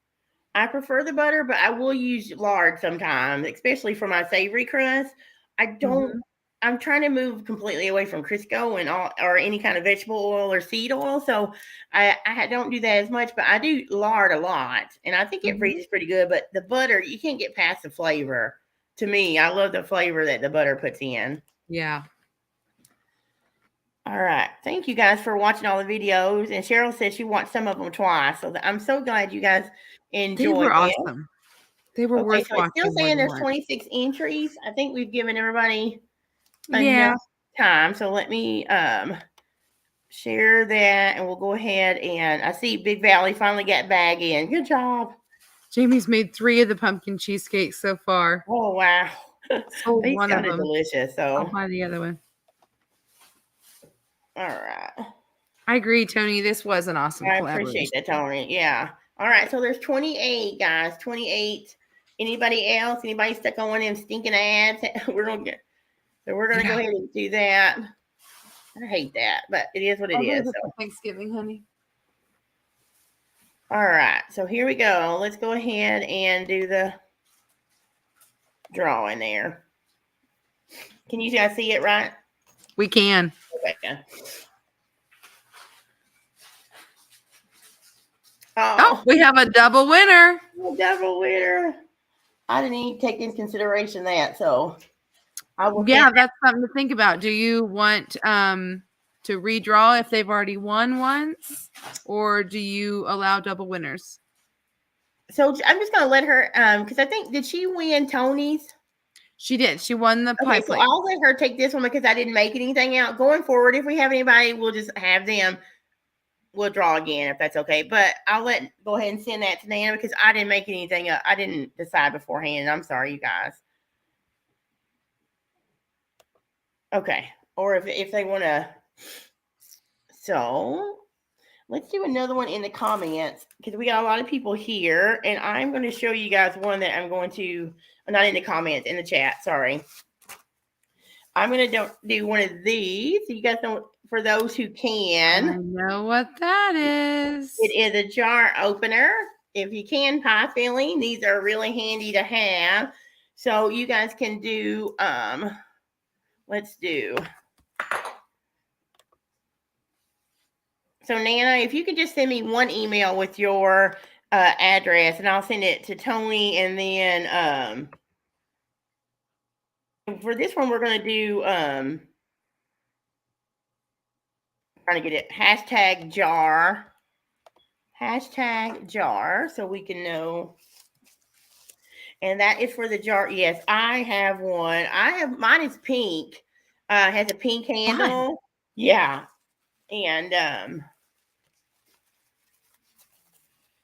I prefer the butter, but I will use lard sometimes, especially for my savory crust. I don't I'm trying to move completely away from Crisco and all, or any kind of vegetable oil or seed oil. So I don't do that as much, but I do lard a lot, and I think it freezes pretty good. But the butter, you can't get past the flavor. To me, I love the flavor that the butter puts in. Yeah. All right. Thank you guys for watching all the videos. And Cheryl said she watched some of them twice. So I'm so glad you guys enjoyed They were it. awesome. They were Okay, worth so it's still watching. saying there's 26 entries. I think we've given everybody Yeah. enough time. So let me share that, and we'll go ahead. And I see Big Valley finally got bag in. Good job. Jamie's made 3 of the pumpkin cheesecakes so far. Oh, wow. Sold They one of sounded them. delicious. So I'll buy the other one. all right. I agree, Tony. This was an awesome collaboration. I appreciate that, Tony. Yeah. All right. So there's 28, guys. 28. Anybody else? Anybody stuck on one of them stinking ads? We're gonna go ahead and do that. I hate that, but it is what it is. So. Thanksgiving, honey. All right. So here we go. Let's go ahead and do the drawing there. Can you guys see it right? We can. Okay. Oh, we have a double winner. Double winner. I didn't even take into consideration that, so I will. Yeah, that's something to think about. Do you want to redraw if they've already won once, or do you allow double winners? So I'm just gonna let her because I think, did she win Tony's? She did. She won the pie plate. So I'll let her take this one because I didn't make anything out. Going forward, if we have anybody, we'll just have them. We'll draw again if that's okay. But I'll go ahead and send that to Nana because I didn't make anything up. I didn't decide beforehand. I'm sorry, you guys. Okay. Or if they want to. So let's do another one in the comments because we got a lot of people here. And I'm going to show you guys one that I'm going to, not in the comments, in the chat. Sorry. I'm going to do one of these. So you guys know, for those who can. I know what that is. It is a jar opener. If you can, pie filling. These are really handy to have. So you guys can do, let's do. So Nana, if you could just send me one email with your address, and I'll send it to Tony. And then for this one, we're going to do, trying to get it, hashtag jar, so we can know. And that is for the jar. Yes, I have one. Mine is pink. Has a pink handle. Fun. Yeah. And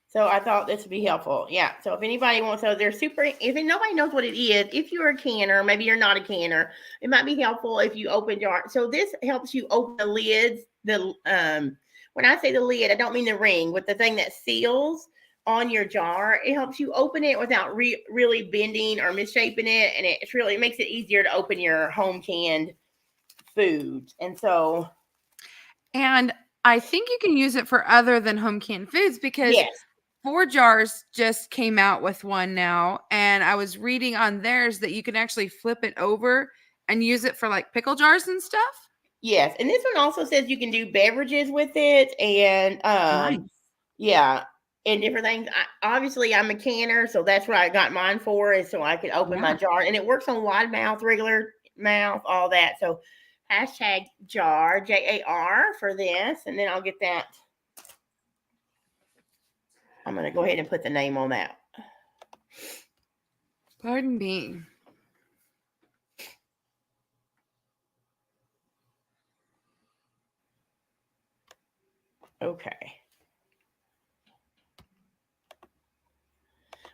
so I thought this would be helpful. Yeah. So if anybody wants, so they're super, if nobody knows what it is, if you're a canner, maybe you're not a canner, it might be helpful if you open jar. So this helps you open the lids. When I say the lid, I don't mean the ring, but the thing that seals on your jar. It helps you open it without really bending or misshapen it. And it makes it easier to open your home canned foods. And so. And I think you can use it for other than home canned foods because 4 Jars just came out with one now. And I was reading on theirs that you can actually flip it over and use it for like pickle jars and stuff. Yes. And this one also says you can do beverages with it. And nice. Yeah. And different things. Obviously, I'm a canner, so that's what I got mine for, is so I could open my jar. And it works on wide mouth, regular mouth, all that. So hashtag jar, JAR for this. And then I'll get that. I'm going to go ahead and put the name on that. Pardon me. Okay.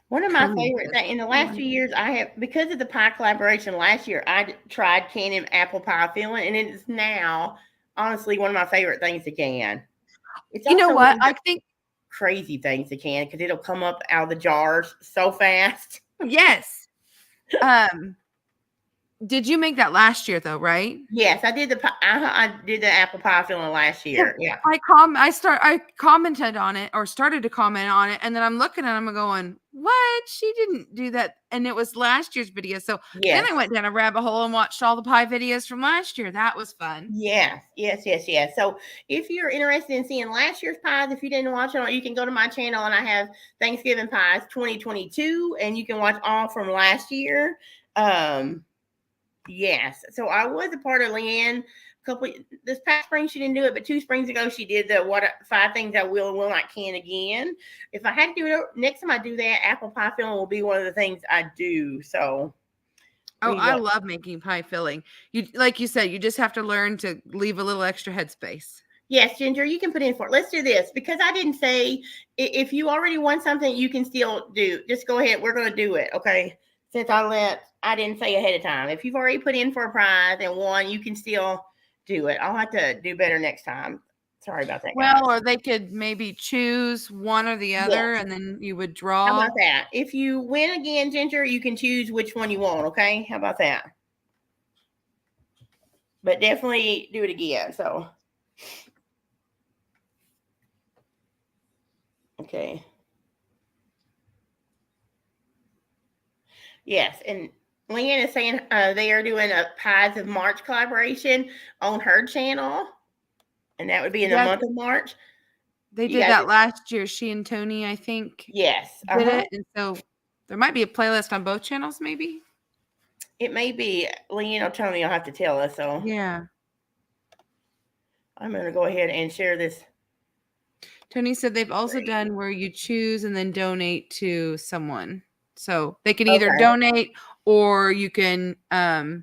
One of my favorite things in the last few years, I have, because of the pie collaboration last year, I tried canning apple pie filling, and it is now honestly one of my favorite things to can. It's you know what? I think crazy things to can because it'll come up out of the jars so fast. Yes. Did you make that last year though, right? Yes, I did I did the apple pie filling last year. Yeah. I commented on it or started to comment on it, and then I'm looking at them going, "What? She didn't do that." And it was last year's video. So then Yes. I went down a rabbit hole and watched all the pie videos from last year. That was fun. Yes, yes, yes, yes. So if you're interested in seeing last year's pies, if you didn't watch it, you can go to my channel and I have Thanksgiving pies 2022, and you can watch all from last year. Yes. So I was a part of Leanne this past spring. She didn't do it, but 2 springs ago she did the 5 things I will and will not can again. If I had to do it next time I do that, apple pie filling will be one of the things I do. So I love making pie filling. You like you said, you just have to learn to leave a little extra headspace. Yes, Ginger, you can put in for it. Let's do this because I didn't say if you already won something, you can still do. Just go ahead. We're going to do it. Okay. Since I didn't say ahead of time. If you've already put in for a prize and won, you can still do it. I'll have to do better next time. Sorry about that. Well, or they could maybe choose one or the other, and then you would draw. How about that? If you win again, Ginger, you can choose which one you want. Okay. How about that? But definitely do it again. So. Okay. Yes, and Leanne is saying they are doing a Pies of March collaboration on her channel, and that would be in the month of March. They did that last year. She and Tony, I think. Yes. Did it, and so there might be a playlist on both channels, maybe. It may be. Leanne or Tony will have to tell us. So yeah, I'm going to go ahead and share this. Tony said they've also done where you choose and then donate to someone. So they can either donate or you can redraw.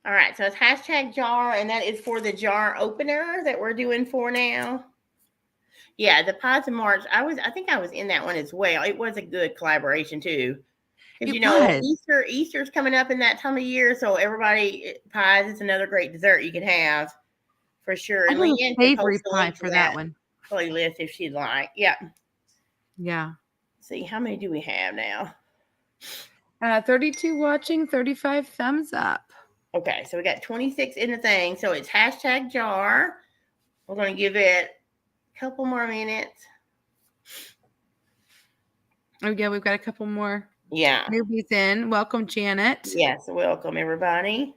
All right. So it's #jar, and that is for the jar opener that we're doing for now. Yeah, the Pies of March. I think I was in that one as well. It was a good collaboration too. Because Easter's coming up in that time of year, so everybody pies. It's another great dessert you can have for sure. And Leanne can post a link for that one playlist if she'd like. Yeah. Yeah. See, how many do we have now? 32 watching, 35 thumbs up. Okay, so we got 26 in the thing. So it's #jar. We're going to give it a couple more minutes. Oh yeah, we've got a couple more. Yeah. Newbies in. Welcome, Janet. Yes, welcome everybody.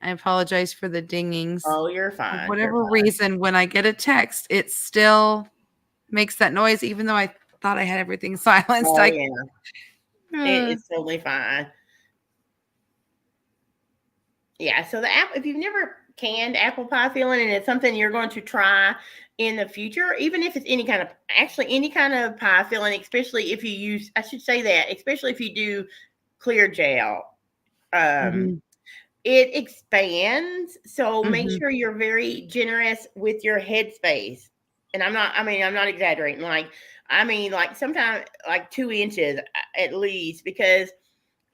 I apologize for the dingings. Oh, you're fine. For whatever reason, when I get a text, it still makes that noise, even though I thought I had everything silenced. Oh, yeah. It's totally fine. Yeah, so the app, if you've never canned apple pie filling and it's something you're going to try in the future, even if it's any kind of pie filling, especially if you use, especially if you do clear gel, it expands. So make sure you're very generous with your headspace. And I'm not exaggerating. Like sometimes like 2 inches at least, because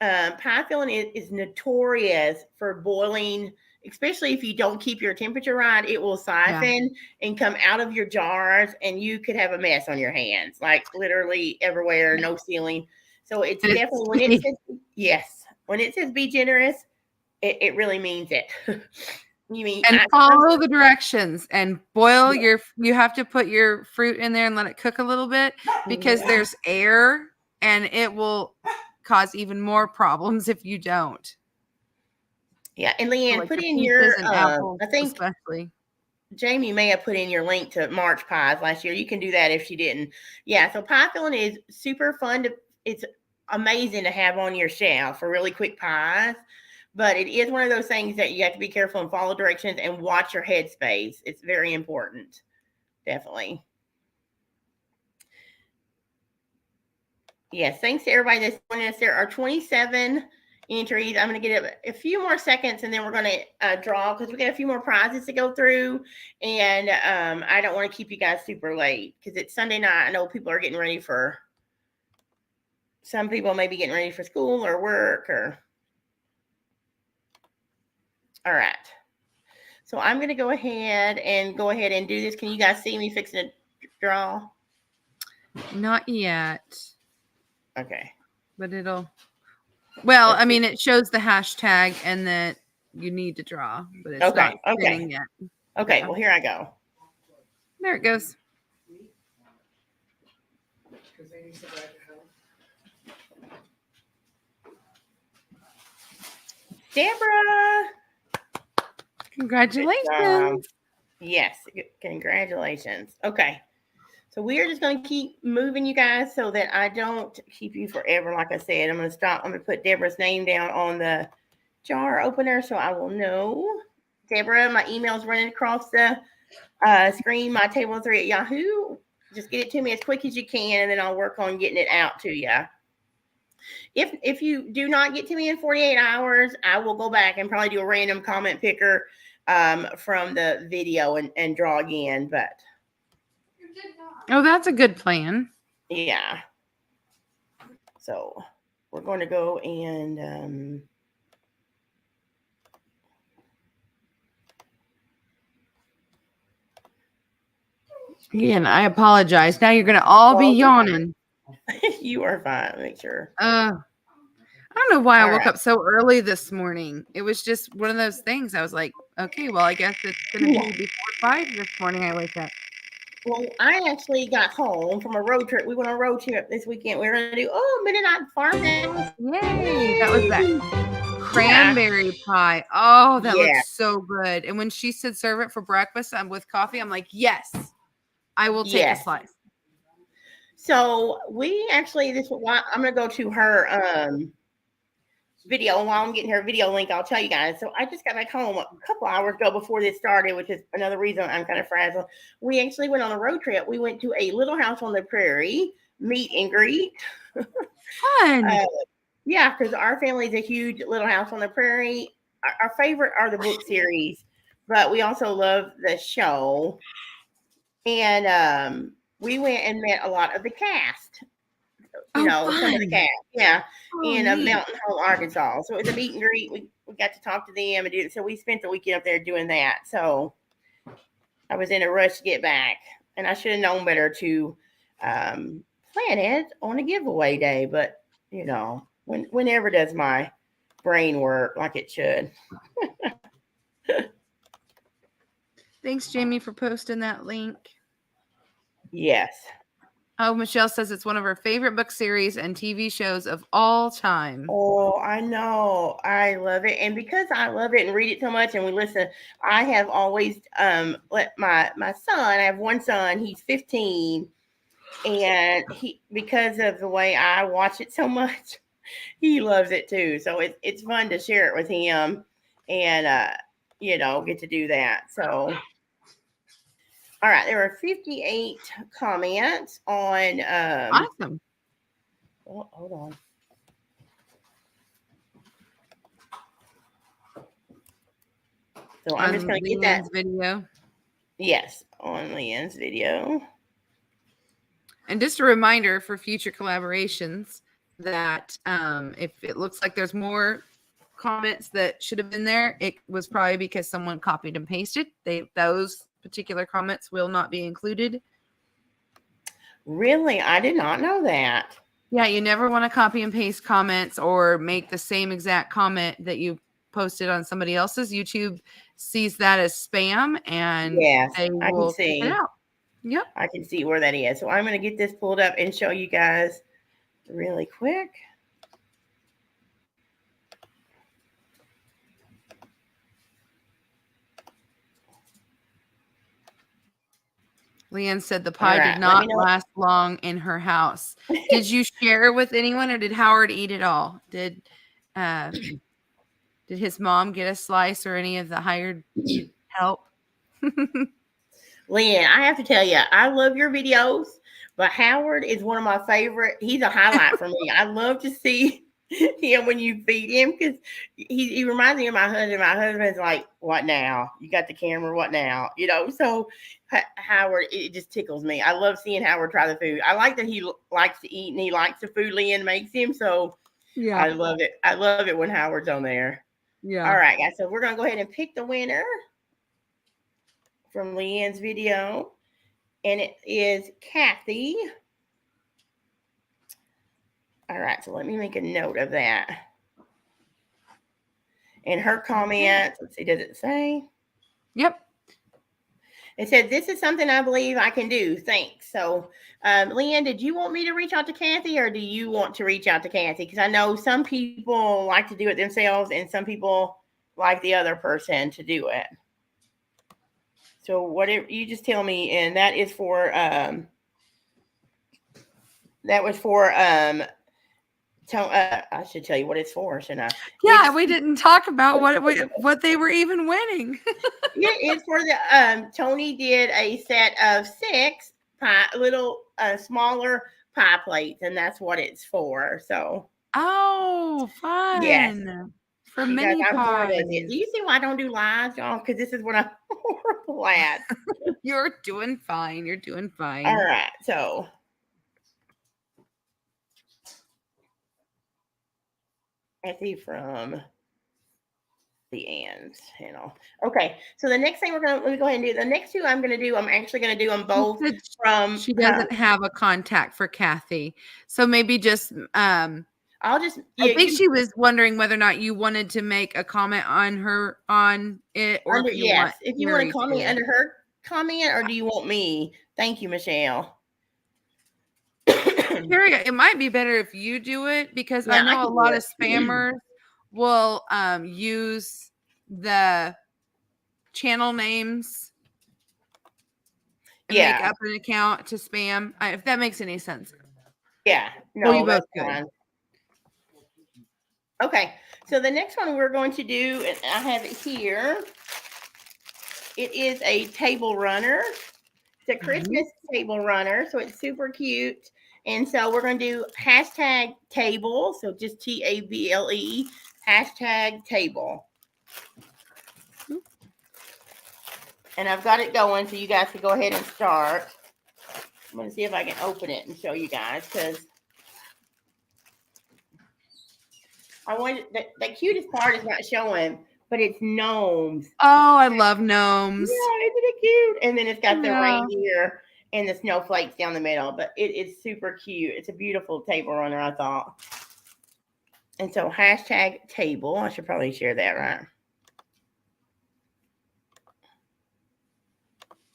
pie filling is notorious for boiling, especially if you don't keep your temperature right. It will siphon and come out of your jars, and you could have a mess on your hands, like literally everywhere, no ceiling. So it's definitely when it says be generous, it really means it. Follow the directions and boil you have to put your fruit in there and let it cook a little bit, because there's air and it will cause even more problems if you don't. Yeah, and Leanne, put in your I think especially Jamie may have put in your link to March pies last year. You can do that if she didn't. Yeah, so pie filling is super fun it's amazing to have on your shelf for really quick pies. But it is one of those things that you have to be careful and follow directions and watch your headspace. It's very important. Definitely. Yes, thanks to everybody that's joining us. There are 27 entries. I'm going to get a few more seconds, and then we're going to draw, because we got a few more prizes to go through. And I don't want to keep you guys super late because it's Sunday night. I know people are getting ready some people may be getting ready for school or work or. All right. So I'm going to go ahead and do this. Can you guys see me fixing a draw? Not yet. Okay. But it'll. Well, Let's I mean, see. it shows the hashtag and that you need to draw, but it's not spinning yet. Okay. Yeah. Well, here I go. There it goes. Deborah. Congratulations. Yes. Congratulations. Okay. So we are just going to keep moving, you guys, so that I don't keep you forever. Like I said, I'm going to stop. I'm going to put Deborah's name down on the jar opener so I will know. Deborah, my email's running across the screen, mytable3@yahoo. Just get it to me as quick as you can, and then I'll work on getting it out to you. If you do not get to me in 48 hours, I will go back and probably do a random comment picker from the video and draw again. But oh, that's a good plan. Yeah. So we're going to go and Again, I apologize. Now you're going to all be yawning. You are fine. Make sure. I don't know why I woke up so early this morning. It was just one of those things. I was like, okay, well, I guess it's going to be before 5 this morning I wake up. Well, I actually got home from a road trip. We went on a road trip this weekend. We were going to do, Midnight Farmhouse. Yay. That was that cranberry pie. Oh, that looks so good. And when she said serve it for breakfast with coffee, I'm like, yes, I will take a slice. So we actually, I'm going to go to her video. And while I'm getting her video link, I'll tell you guys. So I just got back home a couple hours ago before this started, which is another reason I'm kind of frazzled. We actually went on a road trip. We went to a Little House on the Prairie meet and greet. Fun. Yeah, because our family is a huge Little House on the Prairie. Our favorite are the book series, but we also love the show. And we went and met a lot of the cast. Some of the cast, in Mountain Home, Arkansas. So it was a meet and greet. We got to talk to them and do it. So we spent the weekend up there doing that. So I was in a rush to get back, and I should have known better to plan it on a giveaway day. But whenever does my brain work like it should. Thanks, Jamie, for posting that link. Yes. Oh, Michelle says it's one of her favorite book series and TV shows of all time. Oh, I know. I love it. And because I love it and read it so much and we listen, I have always let my son, I have one son, he's 15, and because of the way I watch it so much, he loves it too. So it's fun to share it with him and get to do that. So all right, there were 58 comments on awesome. Oh, hold on. So I'm just going to get that video. Yes, on Leanne's video. And just a reminder for future collaborations that if it looks like there's more comments that should have been there, it was probably because someone copied and pasted. Those particular comments will not be included. Really? I did not know that. Yeah, you never want to copy and paste comments or make the same exact comment that you posted on somebody else's. YouTube sees that as spam, and they will take it out. Yep. I can see where that is. So I'm going to get this pulled up and show you guys really quick. Leanne said the pie did not last long in her house. Did you share with anyone, or did Howard eat it all? Did his mom get a slice or any of the hired help? Leanne, I have to tell you, I love your videos, but Howard is one of my favorite. He's a highlight for me. I love to see him when you feed him because he reminds me of my husband. My husband's like, "What now? You got the camera? What now?" So Howard, it just tickles me. I love seeing Howard try the food. I like that he likes to eat and he likes the food Leanne makes him. So yeah, I love it. I love it when Howard's on there. Yeah. All right, guys. So we're gonna go ahead and pick the winner from Leanne's video, and it is Kathy. All right, so let me make a note of that. And her comment, let's see, does it say? Yep. It said, this is something I believe I can do. Thanks. So, Leanne, did you want me to reach out to Kathy, or do you want to reach out to Kathy? Because I know some people like to do it themselves and some people like the other person to do it. So whatever, you just tell me. And that is for, I should tell you what it's for, shouldn't I? Yeah, we didn't talk about what they were even winning. Yeah, it's for the Tony did a set of 6 little smaller pie plates, and that's what it's for. So fun. yes, For you guys, mini I'm pies. Do you see why I don't do lives, y'all? Because this is what I'm horrible at. You're doing fine. You're doing fine. All right, so I see from the ends, Okay, so the next thing let me go ahead and do the next 2 I'm actually going to do them both from. She doesn't have a contact for Kathy, so maybe just I'll just. I think she was wondering whether or not you wanted to make a comment on it, or if you want to comment under her comment, or do you want me? Thank you, Michelle. Carrie, it might be better if you do it, because I know a lot of spammers will use the channel names and make up an account to spam. If that makes any sense. Yeah. No, you both good. Okay, so the next one we're going to do, and I have it here. It is a table runner. It's a Christmas table runner, so it's super cute. And so we're going to do #table, so just TABLE, #table. And I've got it going, so you guys can go ahead and start. I'm going to see if I can open it and show you guys, because I wanted the cutest part is not showing, but it's gnomes. Oh, I love gnomes. Yeah, isn't it cute? And then it's got the reindeer and the snowflakes down the middle, but it is super cute. It's a beautiful table runner, I thought. And so #table, I should probably share that, right?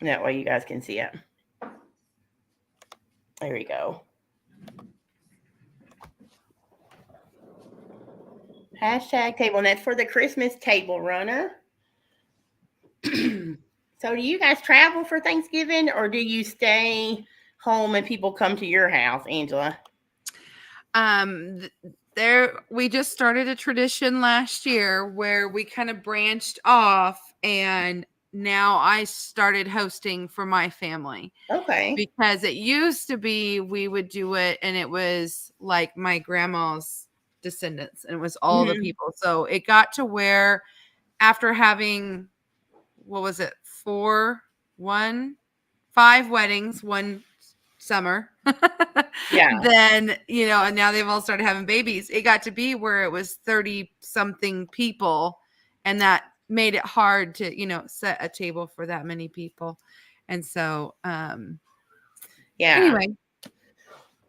That way you guys can see it. There we go. #table, and that's for the Christmas table runner. So do you guys travel for Thanksgiving, or do you stay home and people come to your house, Angela? We just started a tradition last year where we kind of branched off, and now I started hosting for my family. Okay. Because it used to be we would do it, and it was like my grandma's descendants, and it was all the people. So it got to where, after having, what was it, 5 weddings one summer, then, and now they've all started having babies. It got to be where it was 30 something people, and that made it hard to set a table for that many people. And so anyway,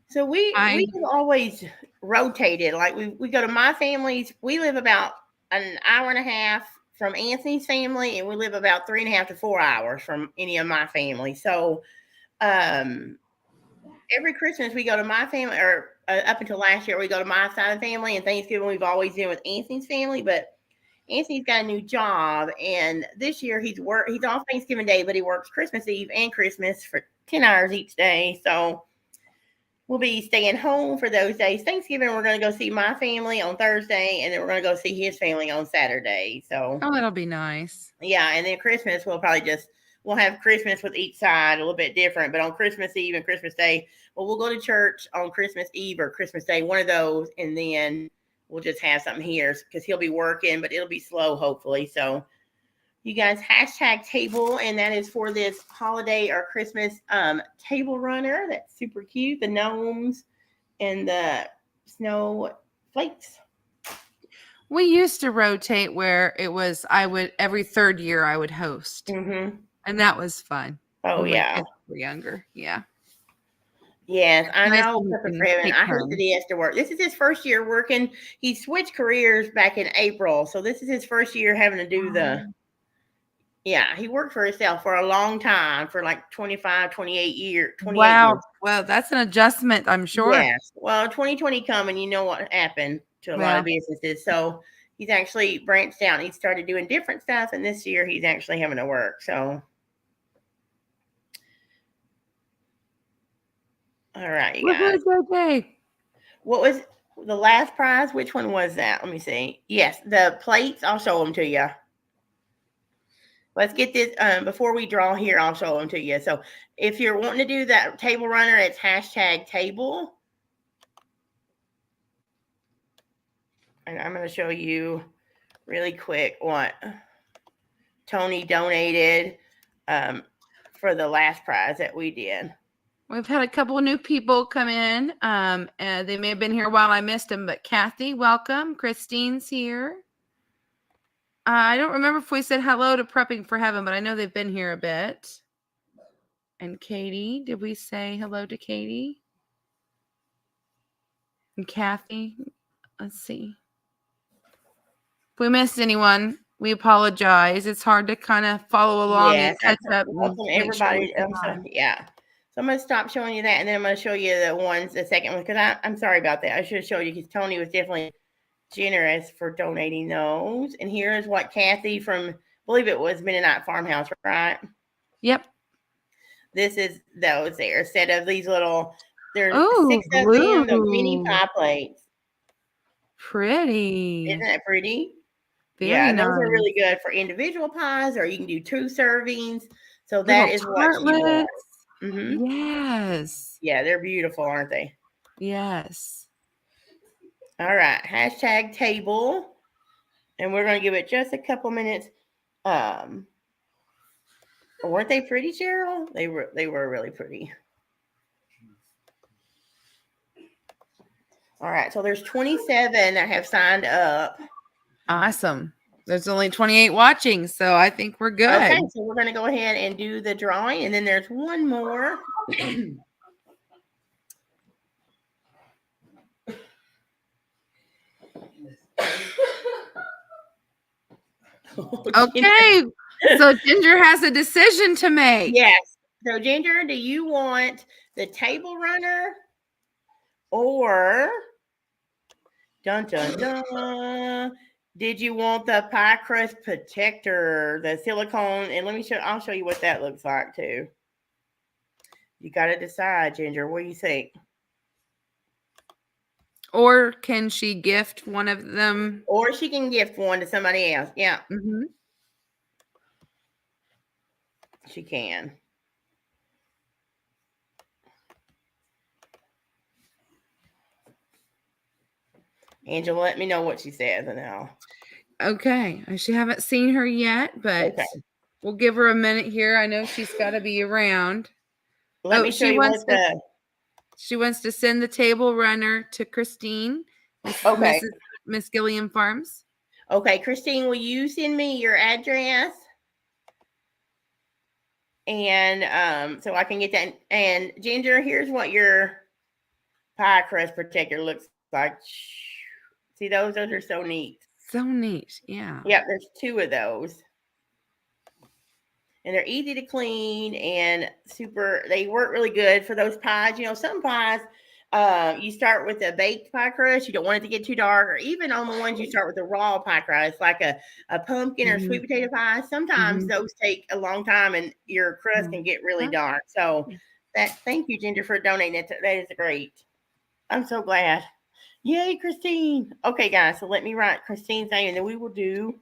so we have always rotated. Like we go to my family's. We live about an hour and a half from Anthony's family, and we live about 3.5 to 4 hours from any of my family. So every Christmas we go to my family, or up until last year we go to my side of the family, and Thanksgiving we've always been with Anthony's family. But Anthony's got a new job, and this year he's off Thanksgiving Day, but he works Christmas Eve and Christmas for 10 hours each day. So we'll be staying home for those days. Thanksgiving, we're going to go see my family on Thursday, and then we're going to go see his family on Saturday. So that'll be nice. Yeah, and then Christmas, we'll have Christmas with each side, a little bit different. But on Christmas Eve and Christmas Day, we'll go to church on Christmas Eve or Christmas Day, one of those, and then we'll just have something here because he'll be working, but it'll be slow, hopefully. So you guys, #table, and that is for this holiday or Christmas table runner. That's super cute. The gnomes and the snowflakes. We used to rotate where it was, every 3rd year I would host. And that was fun. Oh, yeah. We're younger. Yeah. Yes, I Nice know. when you Pepper can Freeman. take I hate that turns. he has to work. This is his first year working. He switched careers back in April, so this is his first year having to do the. Yeah, he worked for himself for a long time, for like 25, 28 years, 28 Wow. years. Well, that's an adjustment, I'm sure. Yes. Well, 2020 coming, you know what happened to a lot of businesses. So he's actually branched out. He started doing different stuff, and this year he's actually having to work. So, all right, you guys. Okay. What was the last prize? Which one was that? Let me see. Yes, the plates. I'll show them to you. Let's get this before we draw here. I'll show them to you. So if you're wanting to do that table runner, it's #table. And I'm going to show you really quick what Tony donated for the last prize that we did. We've had a couple of new people come in. And they may have been here while I missed them, but Kathy, welcome. Christine's here. I don't remember if we said hello to Prepping for Heaven, but I know they've been here a bit. And Katie, did we say hello to Katie? And Kathy, let's see. If we missed anyone, we apologize. It's hard to kind of follow along and catch up. Welcome everybody. Yeah. So I'm going to stop showing you that, and then I'm going to show you the second one, because I'm sorry about that. I should have showed you, because Tony was definitely generous for donating those. And here is what Kathy from, I believe it was Mennonite Farmhouse, right? Yep. This is those there, set of these little, there's 6 of blue. them, the mini pie plates. Pretty. Isn't that pretty? Very nice. Those are really good for individual pies, or you can do 2 servings. So that is what she wants. Mm-hmm. Yes. Yeah, they're beautiful, aren't they? Yes. All right, #table, and we're going to give it just a couple minutes. Weren't they pretty, Cheryl? They were really pretty. All right, so there's 27 that have signed up. Awesome. There's only 28 watching, so I think we're good. Okay, so we're going to go ahead and do the drawing, and then there's one more. Okay, so Ginger has a decision to make. Yes. So Ginger, do you want the table runner, or dun dun dun? Did you want the pie crust protector, the silicone? And I'll show you what that looks like too. You got to decide, Ginger. What do you think? Or can she gift one of them? Or she can gift one to somebody else. Yeah. Mm-hmm. She can. Angela, let me know what she says now. Okay. She haven't seen her yet, but we'll give her a minute here. I know she's got to be around. Let me show you what she wants to send the table runner to Christine. Miss Gilliam Farms. Okay, Christine, will you send me your address? And so I can get that. And Ginger, here's what your pie crust protector looks like. See those? Those are so neat. So neat. Yeah. Yep, there's 2 of those. And they're easy to clean and they work really good for those pies. You know, some pies, you start with a baked pie crust. You don't want it to get too dark, or even on the ones you start with the raw pie crust, like a pumpkin or sweet potato pie. Sometimes those take a long time and your crust can get really dark. So thank you, Ginger, for donating it. That is great. I'm so glad. Yay, Christine. Okay, guys, so let me write Christine's name, and then we will do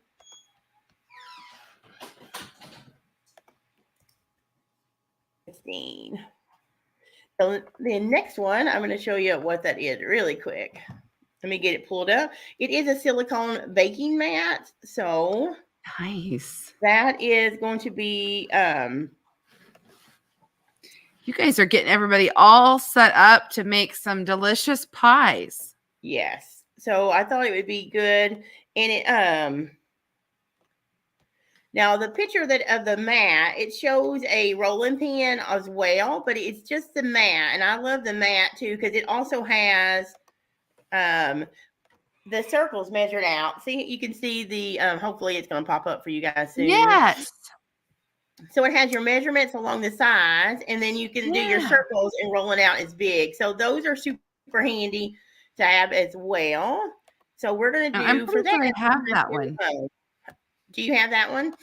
Christine. So the next one, I'm going to show you what that is really quick. Let me get it pulled up. It is a silicone baking mat. So nice. That is going to be you guys are getting everybody all set up to make some delicious pies. Yes. So I thought it would be good. And Now the picture of the mat, it shows a rolling pin as well, but it's just the mat, and I love the mat too because it also has the circles measured out. See, you can see the hopefully it's going to pop up for you guys soon. Yes. So it has your measurements along the sides, and then you can do your circles and rolling out as big. So those are super handy to have as well. So we're going to do I'm for that. Sure I have that one. Do you have that one?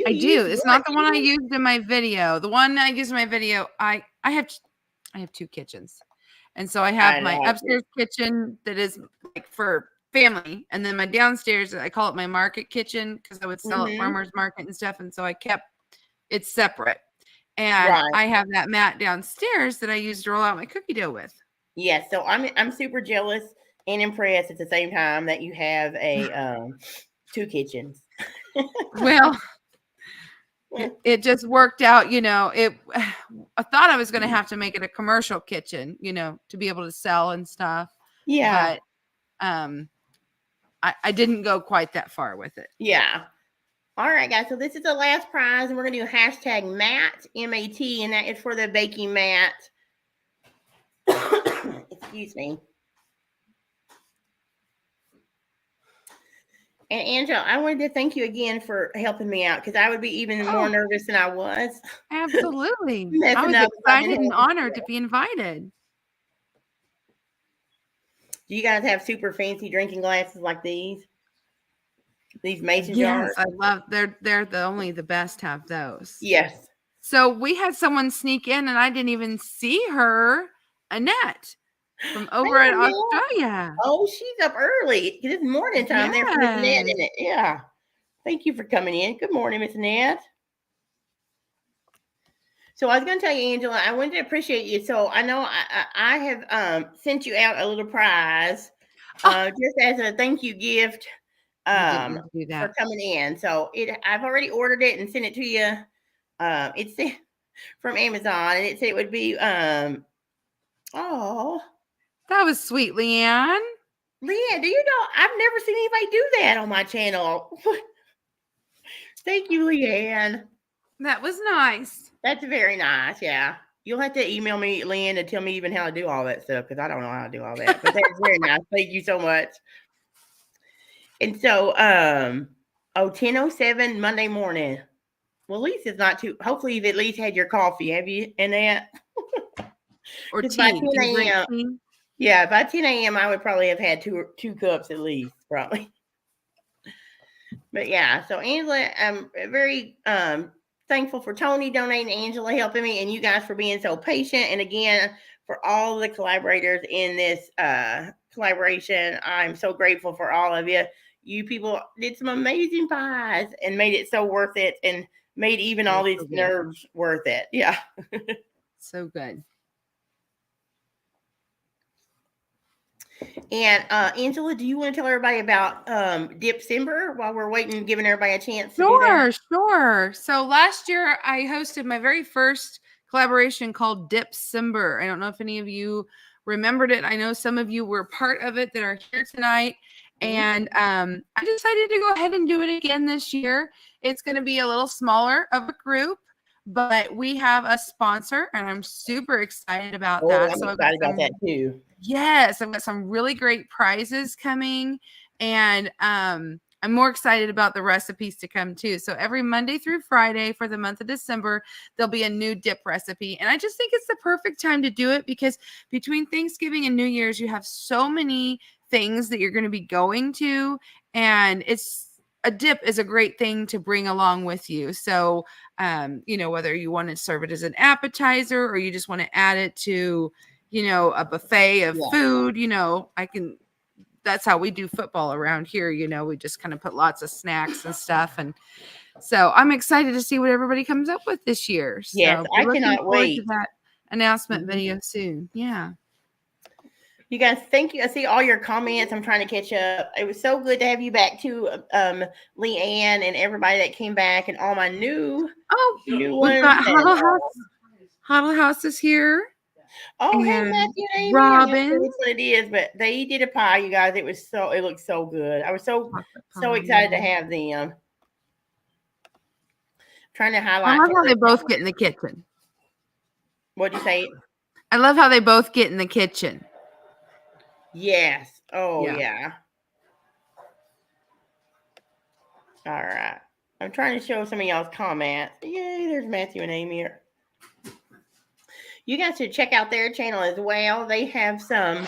I do. It's not the one I used in my video. The one I used in my video, I have 2 kitchens. And so I have my upstairs kitchen that is like for family, and then my downstairs, I call it my market kitchen because I would sell at farmers market and stuff, and so I kept it separate. And I have that mat downstairs that I use to roll out my cookie dough with. Yes, so I'm super jealous and impressed at the same time that you have a 2 kitchens. Well, it just worked out, you know. I thought I was going to have to make it a commercial kitchen, you know, to be able to sell and stuff. Yeah. But I didn't go quite that far with it. Yeah. All right, guys. So this is the last prize, and we're going to do hashtag MAT, M-A-T, and that is for the baking mat. Excuse me. And Angela, I wanted to thank you again for helping me out because I would be even more nervous than I was. Absolutely. I was excited and honored to be invited. Do you guys have super fancy drinking glasses like these? These mason jars? Yes, I love. They're the best have those. Yes. So we had someone sneak in, and I didn't even see her, Annette, from over in Australia. Oh, she's up early. It's morning time there for Miss Annette, isn't it? Yeah. Thank you for coming in. Good morning, Miss Annette. So I was going to tell you, Angela, I wanted to appreciate you. So I know I have sent you out a little prize just as a thank you gift for coming in. So I've already ordered it and sent it to you. It's from Amazon, and it said it would be that was sweet, Leanne. Leanne, do you know I've never seen anybody do that on my channel? Thank you, Leanne. That was nice. That's very nice. Yeah. You'll have to email me, Leanne, to tell me even how to do all that stuff because I don't know how to do all that. But that's very nice. Thank you so much. And so, 10:07 Monday morning. Well, at least it's not too. Hopefully, you've at least had your coffee. Have you? And that. Or tea. By 10 a.m. Yeah, by 10 a.m. I would probably have had two cups at least, probably. But yeah, so Angela, I'm very thankful for Tony donating, Angela helping me, and you guys for being so patient. And again, for all the collaborators in this collaboration, I'm so grateful for all of you. You people did some amazing pies and made it so worth it, and made even all these nerves worth it. Yeah. So good. And Angela, do you want to tell everybody about Dipcember while we're waiting, giving everybody a chance to do that? Sure. So last year I hosted my very first collaboration called Dipcember. I don't know if any of you remembered it. I know some of you were part of it that are here tonight. And I decided to go ahead and do it again this year. It's going to be a little smaller of a group, but we have a sponsor, and I'm super excited about that. I'm excited about that too. Yes, I've got some really great prizes coming, and I'm more excited about the recipes to come too. So every Monday through Friday for the month of December, there'll be a new dip recipe. And I just think it's the perfect time to do it because between Thanksgiving and New Year's, you have so many things that you're going to be going to, and a dip is a great thing to bring along with you. So, whether you want to serve it as an appetizer or you just want to add it to, a buffet of food, that's how we do football around here. We just kind of put lots of snacks and stuff. And so I'm excited to see what everybody comes up with this year. So yes, I cannot wait to that announcement video soon. Yeah. You guys, thank you. I see all your comments. I'm trying to catch up. It was so good to have you back too, Leanne, and everybody that came back, and all my new ones. Huddle House is here. Oh, hey, Matthew and Amy. Robin. That's what it is, but they did a pie, you guys. It looked so good. I was so excited to have them. trying to I highlight. love how they both get in the kitchen. What'd you say? I love how they both get in the kitchen. Yes. Oh, Yeah. yeah. All right. I'm trying to show some of y'all's comments. Yay, there's Matthew and Amy here. You guys should check out their channel as well. They have some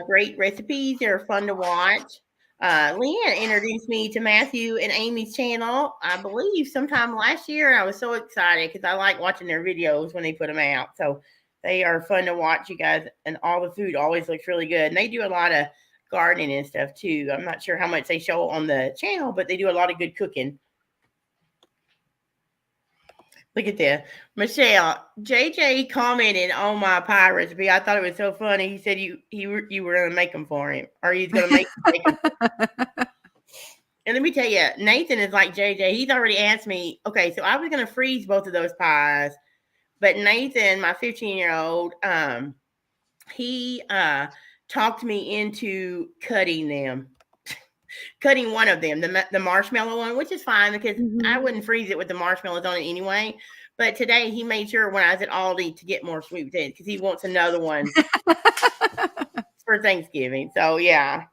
great recipes. They're fun to watch. Leanne introduced me to Matthew and Amy's channel, I believe, sometime last year. And I was so excited because I like watching their videos when they put them out. So they are fun to watch, you guys. And all the food always looks really good. And they do a lot of gardening and stuff too. I'm not sure how much they show on the channel, but they do a lot of good cooking. Look at this. Michelle, JJ commented on my pie recipe. I thought it was so funny. He said you were going to make them for him, or he's going to make them. And let me tell you, Nathan is like JJ. He's already asked me, okay, so I was going to freeze both of those pies, but Nathan, my 15-year-old, he talked me into cutting them. Cutting one of them, the marshmallow one, which is fine because I wouldn't freeze it with the marshmallows on it anyway. But today he made sure when I was at Aldi to get more sweet potatoes because he wants another one for Thanksgiving. So yeah.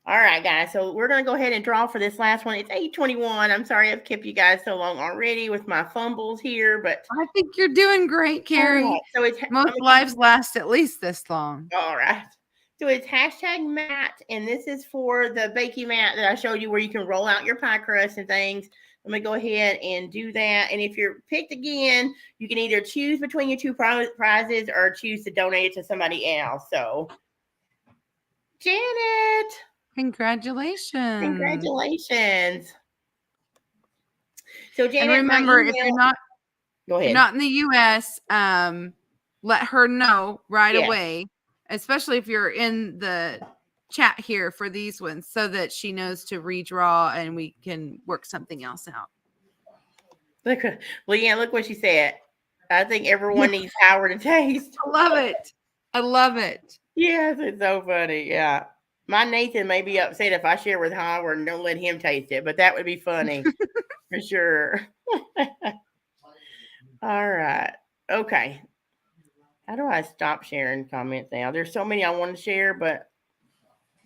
All right, guys. So we're gonna go ahead and draw for this last one. It's 8:21. I'm sorry I've kept you guys so long already with my fumbles here, but I think you're doing great, Carrie. Right. So it's most lives last at least this long. All right. So it's #Matt, and this is for the baking mat that I showed you where you can roll out your pie crust and things. Let me go ahead and do that. And if you're picked again, you can either choose between your two prizes or choose to donate it to somebody else. So, Janet. Congratulations. Congratulations. So, Janet, and remember, if you're not, go ahead. You're not in the U.S., let her know right away, especially if you're in the chat here for these ones, so that she knows to redraw and we can work something else out. Look, Leanne, look what she said. I think everyone needs Howard to taste. I love it. I love it. Yes, it's so funny. Yeah. My Nathan may be upset if I share with Howard and don't let him taste it, but that would be funny for sure. All right. Okay. How do I stop sharing comments now? There's so many I want to share, but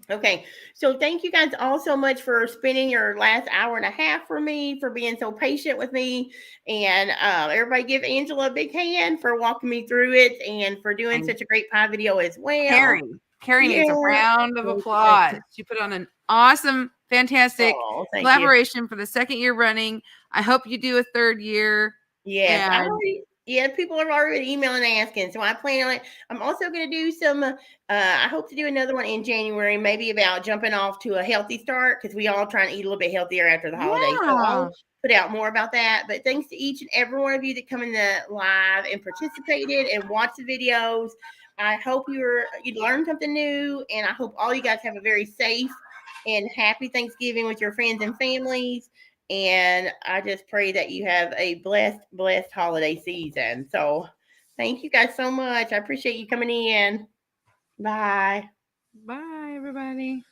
okay. So thank you guys all so much for spending your last hour and a half for me, for being so patient with me. And everybody give Angela a big hand for walking me through it and for doing such a great pie video as well. Carrie needs a round of applause. She put on an awesome, fantastic collaboration for the second year running. I hope you do a third year. Yes, people are already emailing and asking, so I plan on it. I'm also going to do some. I hope to do another one in January, maybe about jumping off to a healthy start because we all trying to eat a little bit healthier after the holidays. So I'll put out more about that. But thanks to each and every one of you that come in the live and participated and watched the videos. I hope you learned something new, and I hope all you guys have a very safe and happy Thanksgiving with your friends and families. And I just pray that you have a blessed holiday season. So thank you guys so much. I appreciate you coming in. Bye. Bye, everybody.